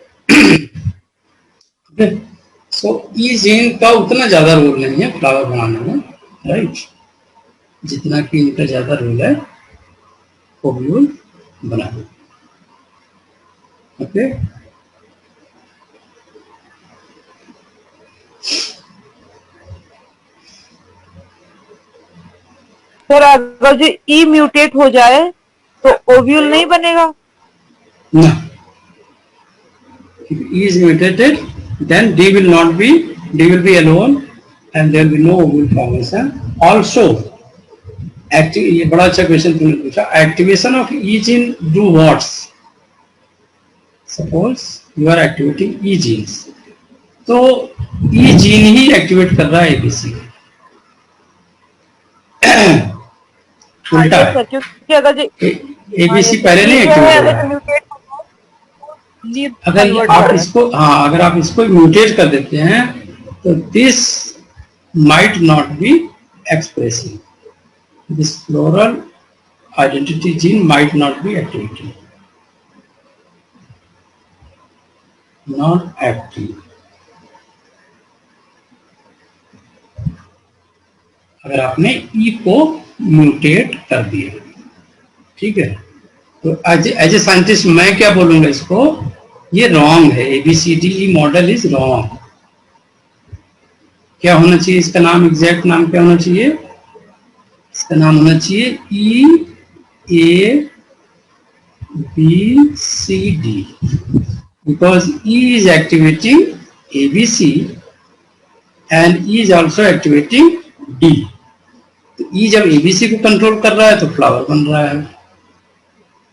Okay. So E gene का उतना ज्यादा role नहीं है flower बनाने में, right, जितना कि इनका ज्यादा रोल है ओव्यूल बनाने. ओके, सर अगर जो ई म्यूटेट हो जाए तो ओव्यूल नहीं बनेगा ना. If E is mutated, then D will not be, D will be alone and there will be no ovule formation. Also, ये बड़ा अच्छा क्वेश्चन तुमने पूछा, activation of E gene do what? Suppose you are activating E genes, तो E gene ही activate कर रहा है ABC. उल्टा है, क्योंकि अगर जो ABC पहले नहीं एक्टिवेट हो रहा है. अगर आप इसको, हाँ, अगर आप इसको म्यूटेट कर देते हैं तो this might not be expressing, this floral identity gene might not be activated, not active. अगर आपने ई को म्यूटेट कर दिया, ठीक है। तो एज ए साइंटिस्ट मैं क्या बोलूंगा इसको, ये रॉन्ग है, ABCDE मॉडल इज रॉन्ग। क्या होना चाहिए इसका नाम, एग्जैक्ट नाम क्या होना चाहिए, इसका नाम होना चाहिए EABCD, because E is activating ABC and E is also activating D। तो E जब ABC को कंट्रोल कर रहा है तो फ्लावर बन रहा है,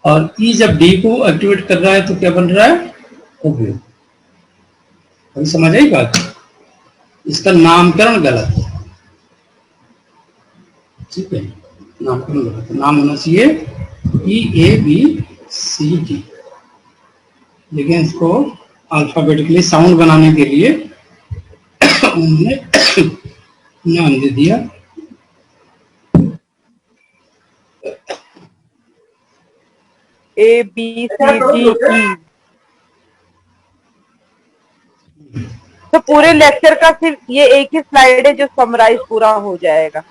और E जब D को एक्टिवेट कर रहा है तो क्या बन रहा है, ओव्यूल। अभी समझ आई बात, इसका नामकरण गलत है, ठीक है, नामकरण गलत है, नाम होना चाहिए EABCD, लेकिन इसको अल्फाबेटिकली साउंड बनाने के लिए उन्होंने नाम दे दिया ABCDE। तो पूरे लेक्चर का सिर्फ ये एक ही स्लाइड है जो समराइज पूरा हो जाएगा।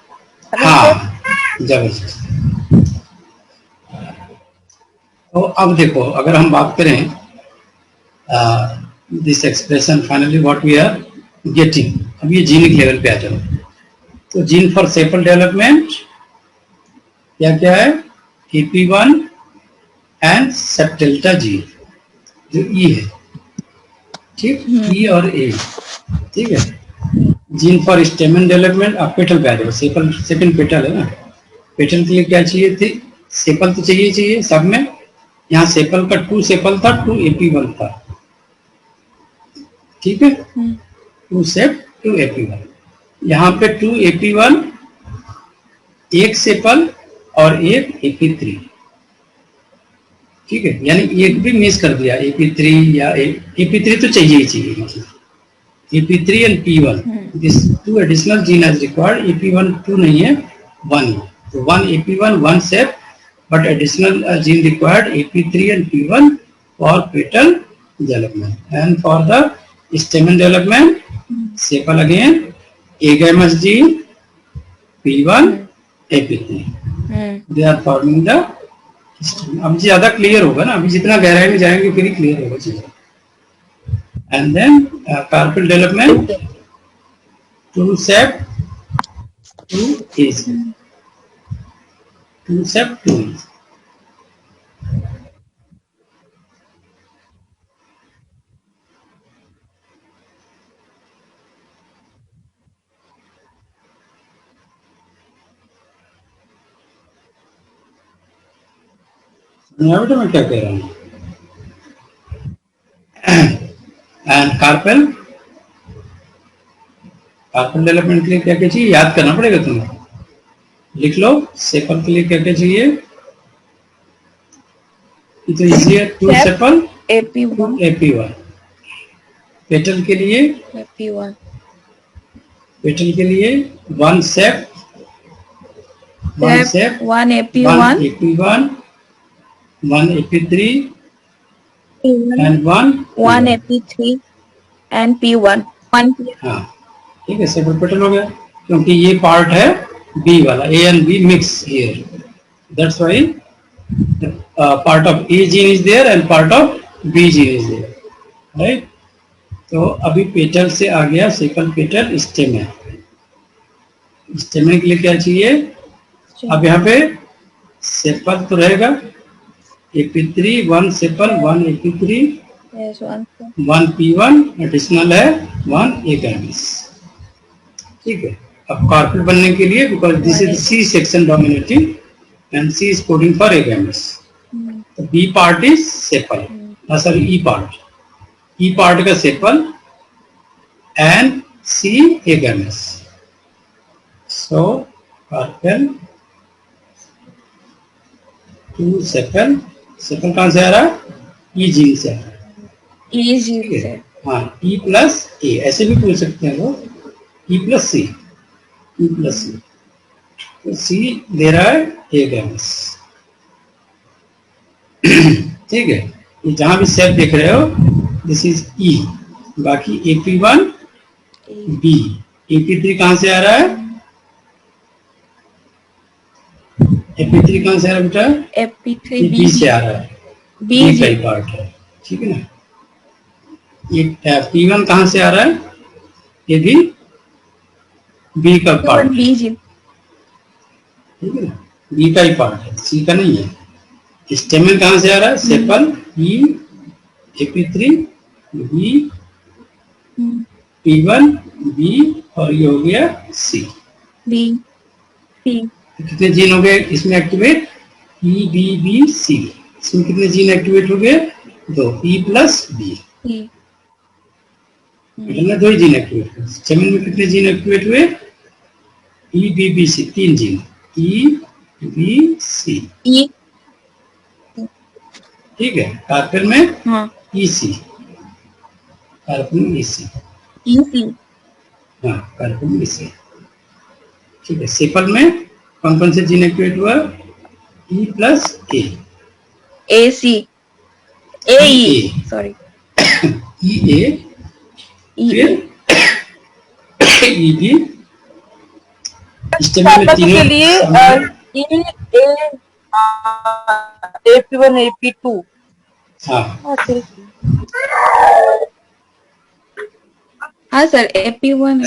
हाँ, जबरदस्त। तो अब देखो, अगर हम बात करें this expression finally what we are getting, अब ये जीनिक लेवल पे आ जाओ। तो जीन फॉर सेपल डेवलपमेंट क्या क्या है, AP1 एंड सेप्टेल्टा जीन जो E है, ठीक, E और A, ठीक है। जीन फॉर स्टेमन डेवलपमेंट, आप पेटल पे आ जाओ, सेपल सेकंड पेटल है ना, पेटल के लिए क्या चाहिए थी, सेपल तो चाहिए सब में। यहाँ सेपल का 2 सेपल था, 2 AP1 था, ठीक है, 2 सेप 2 AP1। यहाँ पे 2 AP1, 1 सेपल और 1 AP3, ठीक है, यानी एक भी मिस कर दिया, AP3 या AP3 तो चाहिए ही चाहिए, मतलब AP3 and P1, this 2 additional gene as required. AP1 2 नहीं है, 1 है, तो 1 AP1 1 shape, but additional gene required AP3 and P1 for petal development, and for the stamen development sepal again agamous gene P1 AP3, they are forming the stamen। अब ज्यादा clear होगा ना, अभी जितना गहराई में जाएंगे फिर ही क्लियर होगा चीजें। And then carpel development 2 SEP 2 AG, 2 SEP 2 AG. बेटा मैं क्या कह रहा हूँ। एंड कार्पेल डेवलपमेंट के लिए क्या क्या चाहिए, याद करना पड़ेगा तुम्हें, लिख लो। सेपल के लिए क्या क्या चाहिए, ये तो इजी है, 2 सेपल AP1। पेटल के लिए AP1, पेटल के लिए 1 सेप 1 सेप 1 AP1 1 AP3 and 1 AP3 and P1 1। हाँ, ठीक है, सेपल पेटल हो गया, क्योंकि ये पार्ट है B वाला, A and B mix here, that's why part of A gene is there and part of B gene is there, right? तो अभी पेटल से आ गया सेपल पेटल स्टेमन। स्टेमन के लिए क्या चाहिए, अब यहाँ पे सेपल तो रहेगा AP3 1 sepal 1 AP3 1 P1 additional है 1 एगामिस, ठीक है। अब कार्पेल बनने के लिए, because this is C section dominating and C is coding for agamous, तो B part is sepal, sorry E part का sepal and C agamous. So carpel 2 sepal, sepal कहां से आ रहा है, E जीन से आ रहा है, E जीन से, हाँ, E प्लस A ऐसे भी पूछ सकते हैं लोग, E plus C, E plus C, तो C दे रहा है एगामिस, ठीक है। ये जहां भी सेप देख रहे हो दिस इज E, बाकी AP1 B, AP3 कहां से आ रहा है, AP3 कहाँ से आ रहा है बेटा? AP3 ये बी से आ रहा है, बी बी का ही पार्ट है, ठीक है ना। ये P1 कहाँ से आ रहा है? ये भी बी का पार्ट है, बी जी। ठीक है ना, बी का ही पार्ट है, सी का नहीं है। स्टेमन कहाँ से आ रहा है? सेपल, ई, AP3, बी, P1, बी, और ये हो गया सी। B C. कितने जीन हो गए इसमें एक्टिवेट? ई, बी, बी, सी। इसमें कितने जीन एक्टिवेट हो गए? 2, ई प्लस बी। दो ही जीन एक्टिवेट हुए। स्टेमन में कितने जीन एक्टिवेट हुए? ई, बी, बी, सी, 3 जीन, ई, बी, सी, ई। ठीक है। कार्पेल में हाँ ई, सी, कार्पेल में ई, सी, ई सी। हाँ कार्पेल में ई, सी, ठीक है। सेपल में कौन कौन से जीन एक्टिवेट हुआ? ई प्लस ए, ए सी, ए ई, सॉरी, ई ए, फिर ई बी। स्टेमन में के तीनों लिए ई ए AP1 AP2। हाँ हाँ सर AP1।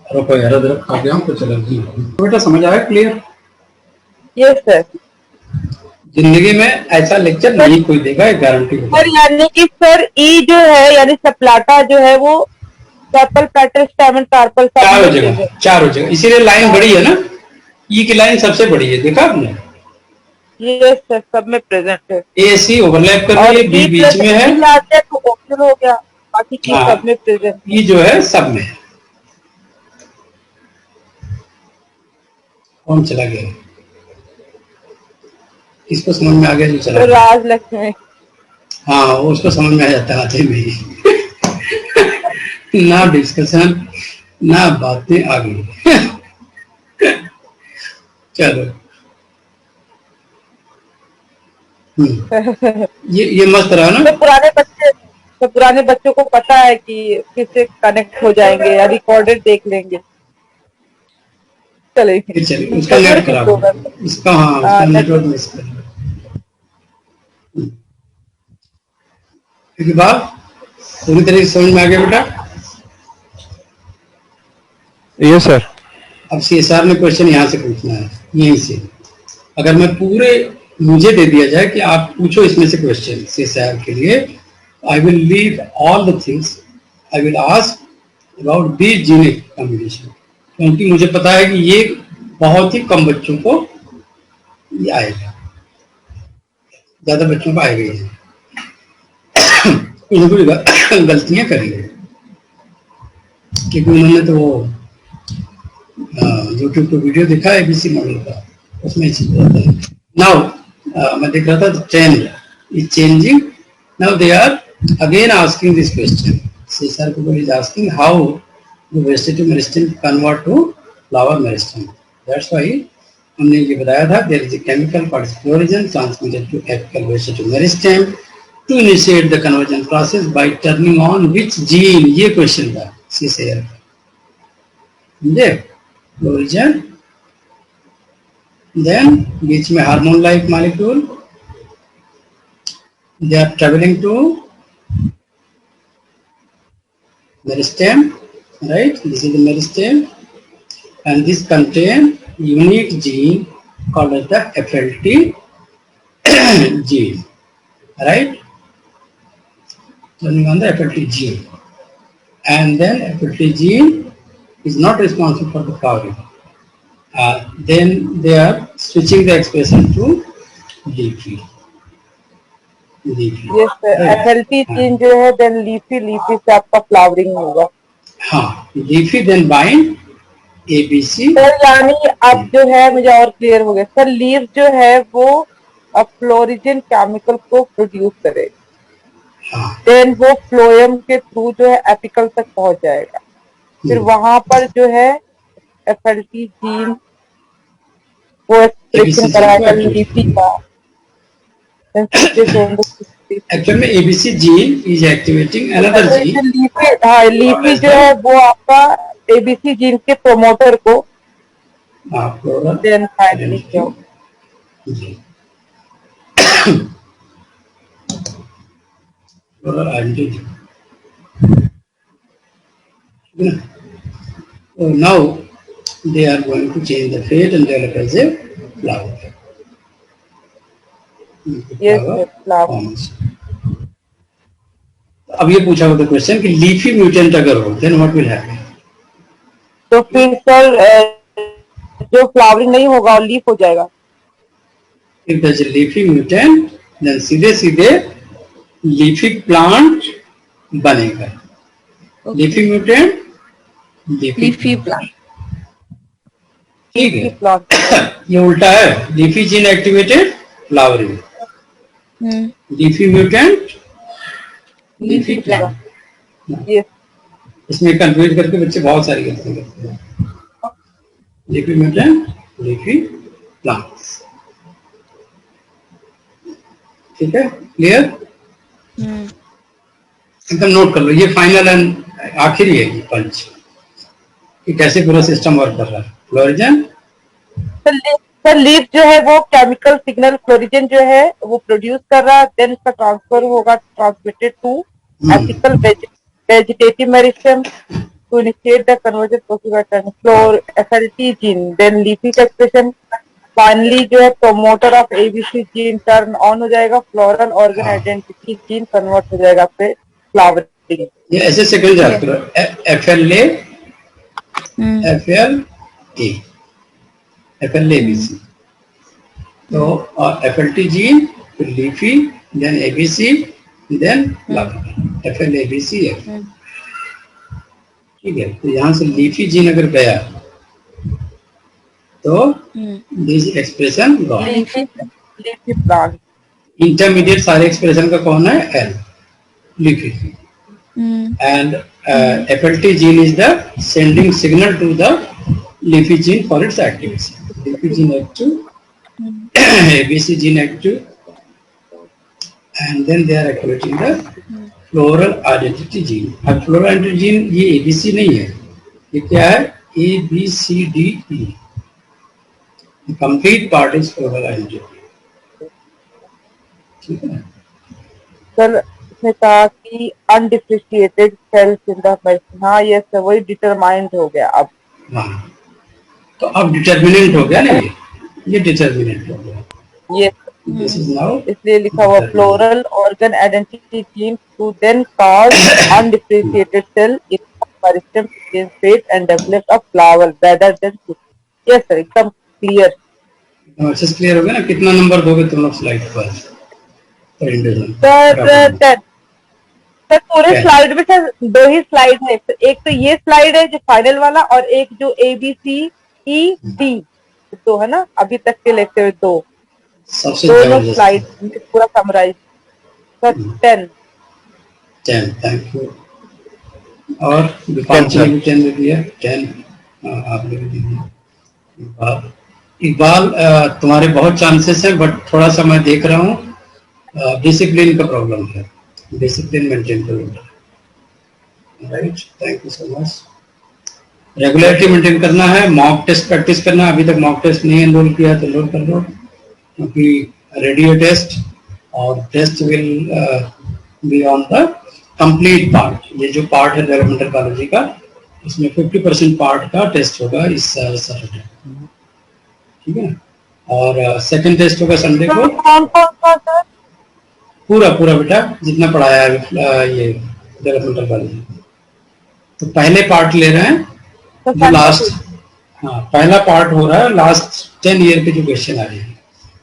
रुको यार, इधर खा गया हूँ तो चलो जी। बेटा समझ आया? क्लियर? Yes sir. जिंदगी में ऐसा लेक्चर नहीं कोई देगा, ये गारंटी है। सर यानी कि सर ई जो है यानी सप्लाटा जो है वो सेपल, पेटल, स्टेमन, कार्पल चार हो जाएगा, चार हो जाएगा, इसीलिए लाइन बड़ी है ना, ई की लाइन सबसे बड़ी है, देखा आपने? यस सर, सब में प्रेजेंट है। ए सी ओवरलैप कर रही है, बी बीच में है, तो ऑप्शन हो गया, बाकी की हाँ। सब में प्रेजेंट। ई जो है सब में है। कौन चला गया? किसको समझ में आ गया जो चला तो गया? राज लक्ष्मी। हाँ उसको समझ में आ जाता है आते में ही। ना डिस्कशन ना बातें आगे। चलो ये मस्त रहा ना। तो पुराने बच्चों को पता है कि किससे कनेक्ट हो जाएंगे या रिकॉर्डेड देख लेंगे। चलिए चलिए उसका नेट खराब है, इसका हाँ उसका नेटवर्क मिस कर रहा है। क्योंकि बात पूरी तरीके से समझ में आ गया बेटा? Yes sir. अब CSR ने क्वेश्चन यहाँ से पूछना है, यहीं से। अगर मैं पूरे मुझे दे दिया जाए कि आप पूछो इसमें से क्वेश्चन CSR के लिए, I will leave all the things, I will ask about this genic combination, क्योंकि मुझे पता है कि ये बहुत ही कम बच्चों को ये आएगा, ज्यादा बच्चों को आएगा ही। कुछ गलतियां करेंगे क्योंकि उन्होंने तो वो यूट्यूब पे वीडियो देखा है ABC मॉडल का, उसमें चीज होता है। नाउ मैं देख रहा था trend is changing, now they are again asking this question. CSR people is asking how the vegetative meristem convert to flower meristem. That's why हमने ये बताया था there is a chemical called florism transmitted to apical vegetative meristem to initiate the conversion process by turning on which gene, ये question था CSR का, समझे? Florigen, then बीच में hormone like molecule, they are traveling to meristem, right? This is the meristem, and this contain unique gene called as the FLT gene, right? Turning on the FLT gene, and then FLT gene is not responsible for the flowering. Then they are switching the expression to leafy. Yes sir, FLT gene जो है then leafy से आपका flowering होगा। हाँ, leafy then bind ABC। Sir यानी अब जो है मुझे और क्लियर हो गया सर, लीफ जो है वो फ्लोरिजन केमिकल को प्रोड्यूस करेगा, हाँ, देन वो फ्लोएम के थ्रू जो है एपिकल तक पहुंच जाएगा, फिर वहां पर जो है FLT जीन वो एक्सप्रेशन कराएगा लीफी का। एक्चुअल में ABC gene is activating another gene। Leafy जो है वो आपका ABC जीन के प्रोमोटर को Floral then finally identity. क्या? जी. Floral identity. Yeah. So now they are going to change the fate and develop as a flower. Yes, Flower yes, flower. forms. अब ये पूछा होता क्वेश्चन कि लीफी म्यूटेंट अगर हो देन व्हाट विल हैपन. तो फिर सर जो फ्लावरिंग नहीं होगा और लीफ हो जाएगा. If there is a leafy mutant देन सीधे सीधे लीफी प्लांट बनेगा. Leafy mutant leafy plant. ठीक है. प्लांट. ये उल्टा है. Leafy gene activated flowering. Leafy mutant leafy plant. Yes. इसमें कंफ्यूज करके बच्चे बहुत सारी गलतियां करते हैं. Leafy mutant leafy plants. ठीक है. क्लियर. एकदम नोट कर लो. ये फाइनल एंड आखिरी है ये पंच कि कैसे पूरा सिस्टम वर्क कर रहा है. फ्लोरिजन. सर लीफ जो है वो केमिकल सिग्नल फ्लोरिजन जो है वो प्रोड्यूस कर रहा है, देन उसका ट्रांसफर होगा transmitted to apical vegetative meristem to initiate the conversion procedure floral FLT gene, then leafy का एक्सप्रेशन फाइनली जो है promoter of ABC gene turn on हो जाएगा, floral organ identity gene convert हो जाएगा पे फ्लावरिंग. ये ऐसे सेकंड याद करो. FLA FLA FLABC. तो FLT जीन फिर leafy then ABC then flower. FLABC है. ठीक है. तो यहाँ से लीफी जीन अगर गया तो this expression gone. Leafy plant. Intermediate सारे एक्सप्रेशन का कौन है? L. Leafy. And FLT gene is the sending signal to the leafy gene for its activation. Leafy gene active, ABC gene active, and then they are activating the floral identity gene. अब floral identity gene ये ABC नहीं है. ये क्या है? ABCDE. The complete part is floral identity. ठीक है. Sir उसने कहा कि undifferentiated cells in the medicine. हाँ ये सर वही डिटरमाइंड हो गया अब. हाँ. तो अब डिटर्मिनेंट हो गया ना. ये डिटर्मिनेंट हो गया. ये दिस इज नाउ इसलिए लिखा हुआ floral organ identity gene to then cause undifferentiated cell in meristem in fate and develop a flower better then. Yes sir एकदम क्लियर. अच्छे से क्लियर हो गया ना. कितना नंबर दोगे तुम लोग स्लाइड पर? सर 10. सर पूरे स्लाइड में सर 2 ही स्लाइड है. एक तो ये स्लाइड है जो फाइनल वाला और एक जो ABCED 2 है ना अभी तक के लेक्चर में 2 सबसे दोनों स्लाइड पूरा समराइज. सर 10. Thank you. और दीपांशु ने 10 दे दिया. 10 आपने भी दे दिया. इकबाल तुम्हारे बहुत चांसेस हैं बट थोड़ा सा मैं देख रहा हूँ डिसिप्लिन का प्रॉब्लम है. डिसिप्लिन मेंटेन करो. Right. Thank you so much. Regularity maintain करना है. मॉक टेस्ट प्रैक्टिस करना है. अभी तक मॉक टेस्ट नहीं एनरोल किया तो एनरोल कर दो क्योंकि रेडियो टेस्ट और test will be on the complete part. ये जो पार्ट है डेवलपमेंटल बायोलॉजी का इसमें 50% पार्ट का टेस्ट होगा इस सैटरडे. ठीक है. और सेकंड टेस्ट होगा संडे को. कौन सा सर? पूरा बेटा जितना पढ़ाया है ये डेवलपमेंटल बायोलॉजी. तो पहले पार्ट ले रहे हैं जो लास्ट. हाँ पहला पार्ट हो रहा है लास्ट 10 ईयर के जो क्वेश्चन आ रहे हैं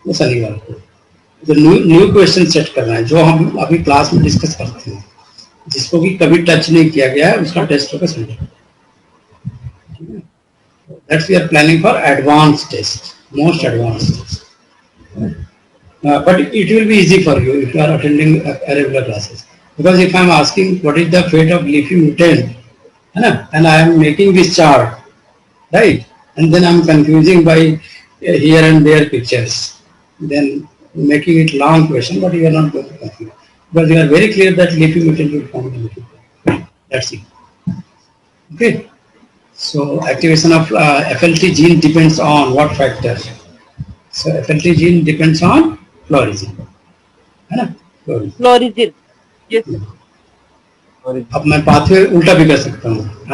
वो शनिवार को. जो न्यू क्वेश्चन सेट करना है जो हम अभी क्लास में डिस्कस करते हैं जिसको भी कभी टच नहीं किया गया है उसका टेस्ट होगा Sunday. That's we are planning for advance test. Most advanced test. But it will be easy for you if you are attending regular classes. Because if I am asking what is the fate of leafy mutant, and I am making this chart, right? And then I am confusing by here and there pictures, then making it long question, but you are not going to confuse. Because you are very clear that leafy mutant will form the leafy plant. That's it. Okay. So activation of FLT gene depends on what factor? So FLT gene depends on florizin, है ना? Florizin. Florizin. Yes sir. अब मैं pathway उल्टा भी कर सकता हूँ.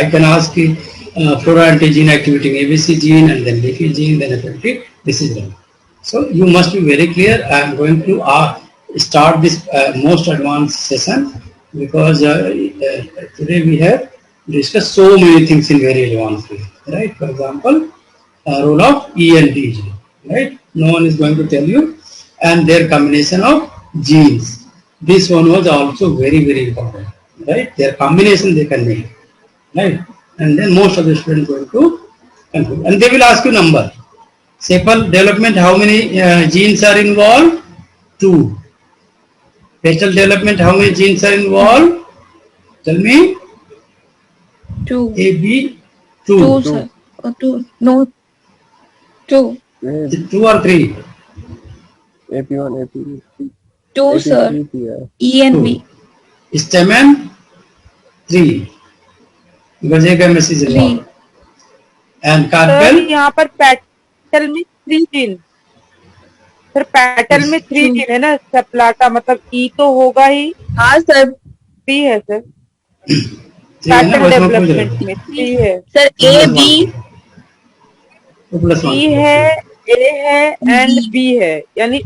I can ask कि flora anti-gene activating ABC gene and then leafy gene, then FLT. This is wrong. So you must be very clear. I am going to start this most advanced session because today we have discussed so many things in very advanced way. Right? For example, role of E and D gene. Right? No one is going to tell you, and their combination of genes. This one was also very important, right? Their combination they can make, right? And then most of the students going to conclude, and they will ask you number. Sepal development, how many genes are involved? 2. Facial development, how many genes are involved? Tell me. 2. A, B, 2. 2, sir. 2. No. 2. 2 or 3? AP1, AP2. 2, sir. E and 2. B. Stamen 3. Because एक MS is 3. involved. And sir carpel. यहाँ पर petal में 3 gene, sir petal में 3 gene है ना, सेप्लाटा मतलब ई तो होगा ही, हाँ सर. 3 है सर, 3 है ना, पेटल बस मैं पूछ रहा डेवलपमेंट हूँ. में 3 है। Sir A B 2 plus 1. E है, ए है एंड बी है, यानी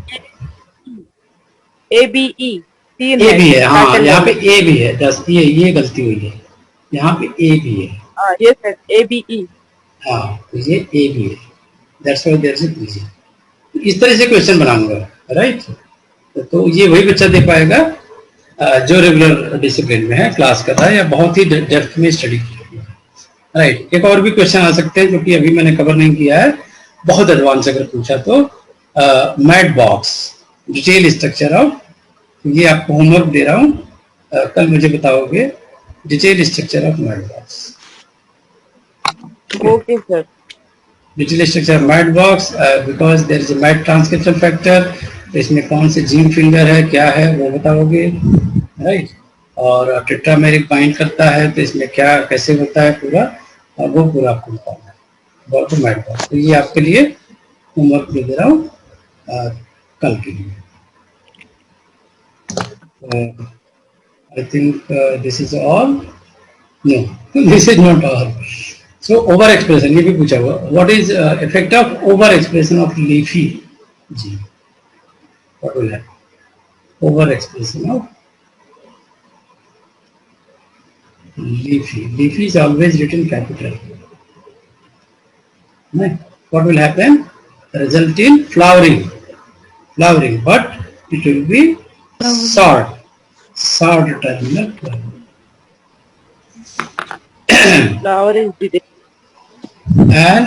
ए बी ई 3 ए भी है, हाँ पेटल यहाँ पे डेवलपमेंट। ए भी है. दस ये गलती हुई है. यहाँ पे ए भी है. हाँ ये सर ए बी ई। हाँ तो ये ए भी है. That's why there is a reason. इस तरह से क्वेश्चन बनाऊंगा, राइट? तो ये वही बच्चा दे पाएगा जो रेगुलर डिसिप्लिन में है, क्लास कर रहा है या बहुत ही डेप्थ में स्टडी किया है, राइट? एक और भी क्वेश्चन आ सकते हैं जो कि अभी मैंने कवर नहीं किया है, बहुत एडवांस अगर पूछा तो MADS box detail structure of, ये आपको होमवर्क दे रहा हूँ, कल मुझे बताओगे detail structure of MADS box. Okay sir. Detail structure MADS box because there is a MADS transcription factor, तो इसमें कौन से जीन फिंगर है, क्या है वो बताओगे, राइट? और टेट्रामेरिक बाइंड करता है तो इसमें क्या कैसे होता है पूरा, और वो पूरा आपको बताना है अबाउट द मैट बॉक्स. तो ये आपके लिए होमवर्क दे रहा हूँ कल के लिए. I think this is all. No, this is not all. So overexpression, ये भी पूछा हुआ. What is effect of overexpression of leafy gene? What will happen? Overexpression of leafy. Leafy is always written capital. Right? What will happen? Result in flowering, but it will be short terminal flowering. Flower is detail. And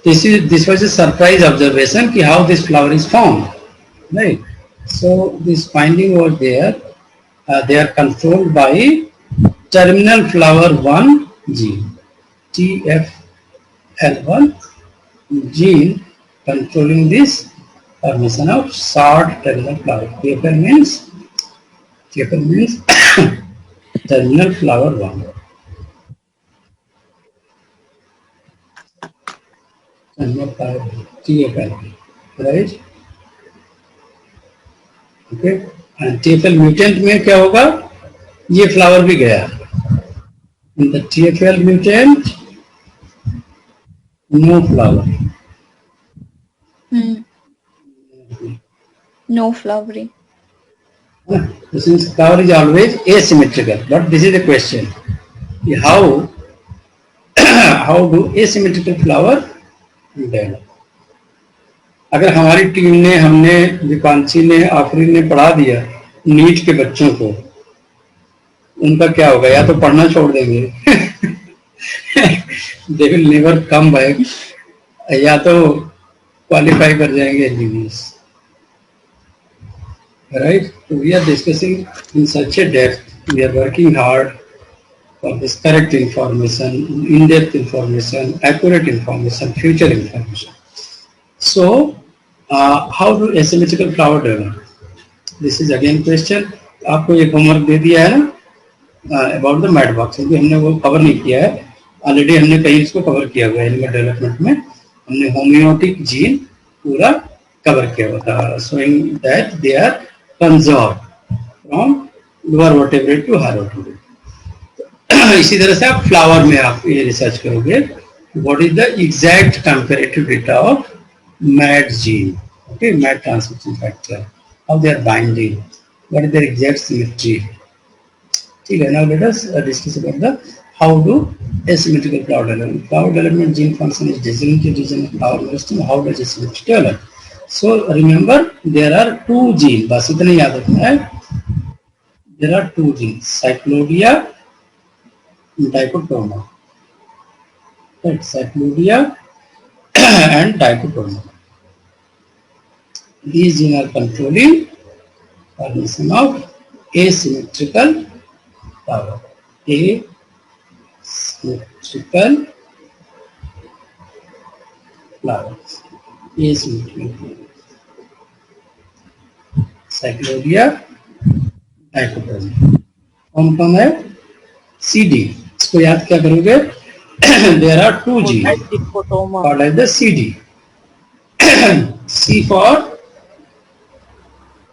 this was a surprise observation ki how this flower is formed, right? So this finding was there. They are controlled by terminal flower 1 gene, TFL1 gene, controlling this formation of short terminal flower. TFL means terminal flower 1. TFL, right? Okay. And TFL mutant में क्या होगा? ये flower भी गया. In the TFL mutant, no flower. No flowering. Since flower is always asymmetrical, but this is the question: how do asymmetrical flower develop? अगर हमारी team ने, हमने, दीपांशी ने, आफरीन ने पढ़ा दिया नीट के बच्चों को, उनका क्या होगा? या तो पढ़ना छोड़ देंगे they will never come back, या तो क्वालिफाई कर जाएंगे engineers, right? So we are discussing in such a depth. We are working hard for this correct information, in-depth information, accurate information, future information. So, how do asymmetrical flower develop? This is again question. आपको एक homework दे दिया है ना about the mat box, क्योंकि हमने वो cover नहीं किया है. ऑलरेडी हमने कहीं इसको कवर किया हुआ है एनिमल डेवलपमेंट में, हमने होमियोटिक जीन पूरा कवर किया हुआ था, showing that they are conserve from lower vertebrate to higher vertebrate. इसी तरह से आप फ्लावर में आप ये रिसर्च करोगे, what is the exact comparative data of MADS gene, okay, MADS transcription factor, how they are binding, what is their exact symmetry. ठीक है, now let us discuss about the how do asymmetrical flower development. Flower development gene function is designated region of flower meristem. How does asymmetry develop? So remember there are two genes, बस इतना याद रखना है, there are two genes, cyclodia and dichotoma, right, cyclodia and dichotoma. These genes are controlling formation of asymmetrical flower, asymmetrical flowers, asymmetrical flowers, cyclodia, dichotoma. कौन कौन है? CD, इसको याद क्या करोगे? There are two genes called as the CD. C for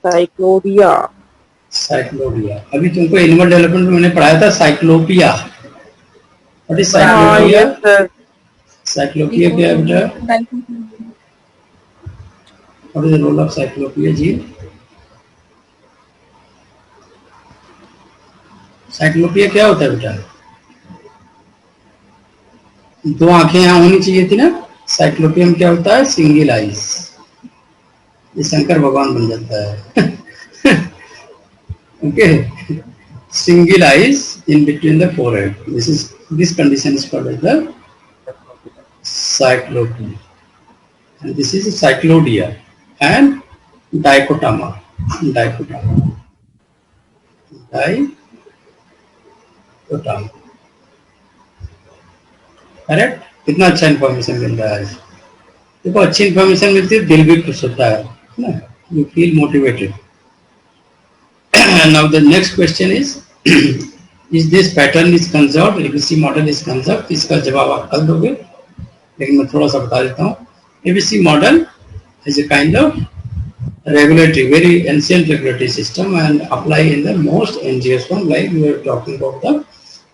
साइक्लोडिया। साइक्लोडिया। अभी तुमको animal development में मैंने पढ़ाया था cyclopia. What is cyclopia? Cyclopia क्या है बेटा? What is the role of cyclopia जी? साइक्लोपिया क्या होता है बेटा? दो आंखें यहाँ होनी चाहिए थी ना। साइक्लोपिया में क्या होता है? Single eyes. ये शंकर भगवान बन जाता है। Okay, single eyes in between the forehead. This condition is called as the cyclopia, and this is cyclodia and dichotoma. Dichotoma. Correct? कितना अच्छा इन्फॉर्मेशन मिल रहा है। देखो अच्छी इन्फॉर्मेशन मिलती है, दिल भी खुश होता है ना, you feel motivated. Now the next question is this pattern is conserved? ABC model is conserved? इसका जवाब आप कल दोगे, लेकिन मैं थोड़ा सा बता देता हूँ। ABC model is a kind of regulatory, very ancient regulatory system and apply in the most NGS form, like we were talking about the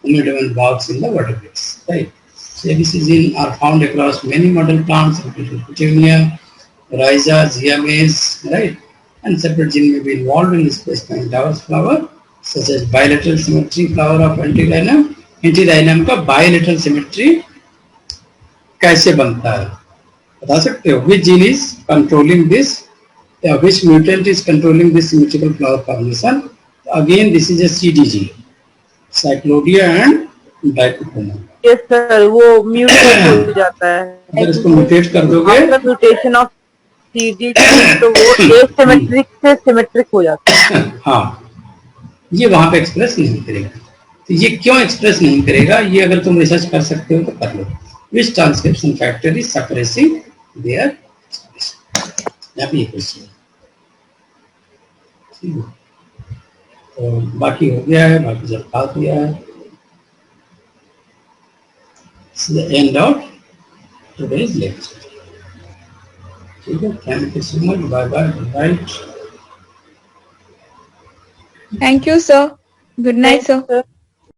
immunodependent bugs in the vertebrates, right? So ABC genes are found across many model plants, including Petunia, Rhiza, Zea mays, right? And separate gene may be involved in specifying diverse flower, such as bilateral symmetry flower of antidynam. Antidynam का bilateral symmetry कैसे बनता है बता सकते हो? Which gene is controlling this? Which mutant is controlling this symmetrical flower formation? Again, this is a CD gene, Cyclodia and Dichotoma. Yes sir, वो mutate हो जाता है। अगर इसको म्यूटेट कर दोगे, म्यूटेशन ऑफ CD तो वो एसिमेट्रिक से सिमेट्रिक हो जाता है। हाँ, ये वहां पे एक्सप्रेस नहीं करेगा। तो ये क्यों एक्सप्रेस नहीं करेगा? ये अगर तुम रिसर्च कर सकते हो तो कर लो। Which transcription factor is suppressing their expression? यहाँ पे ये क्वेश्चन है। ठीक है, तो बाकी हो गया है, बाकी जब बात हो गया है। The end of today's lecture. ठीक है, thank you so much, bye bye, good night. Thank you, sir. Good night, sir.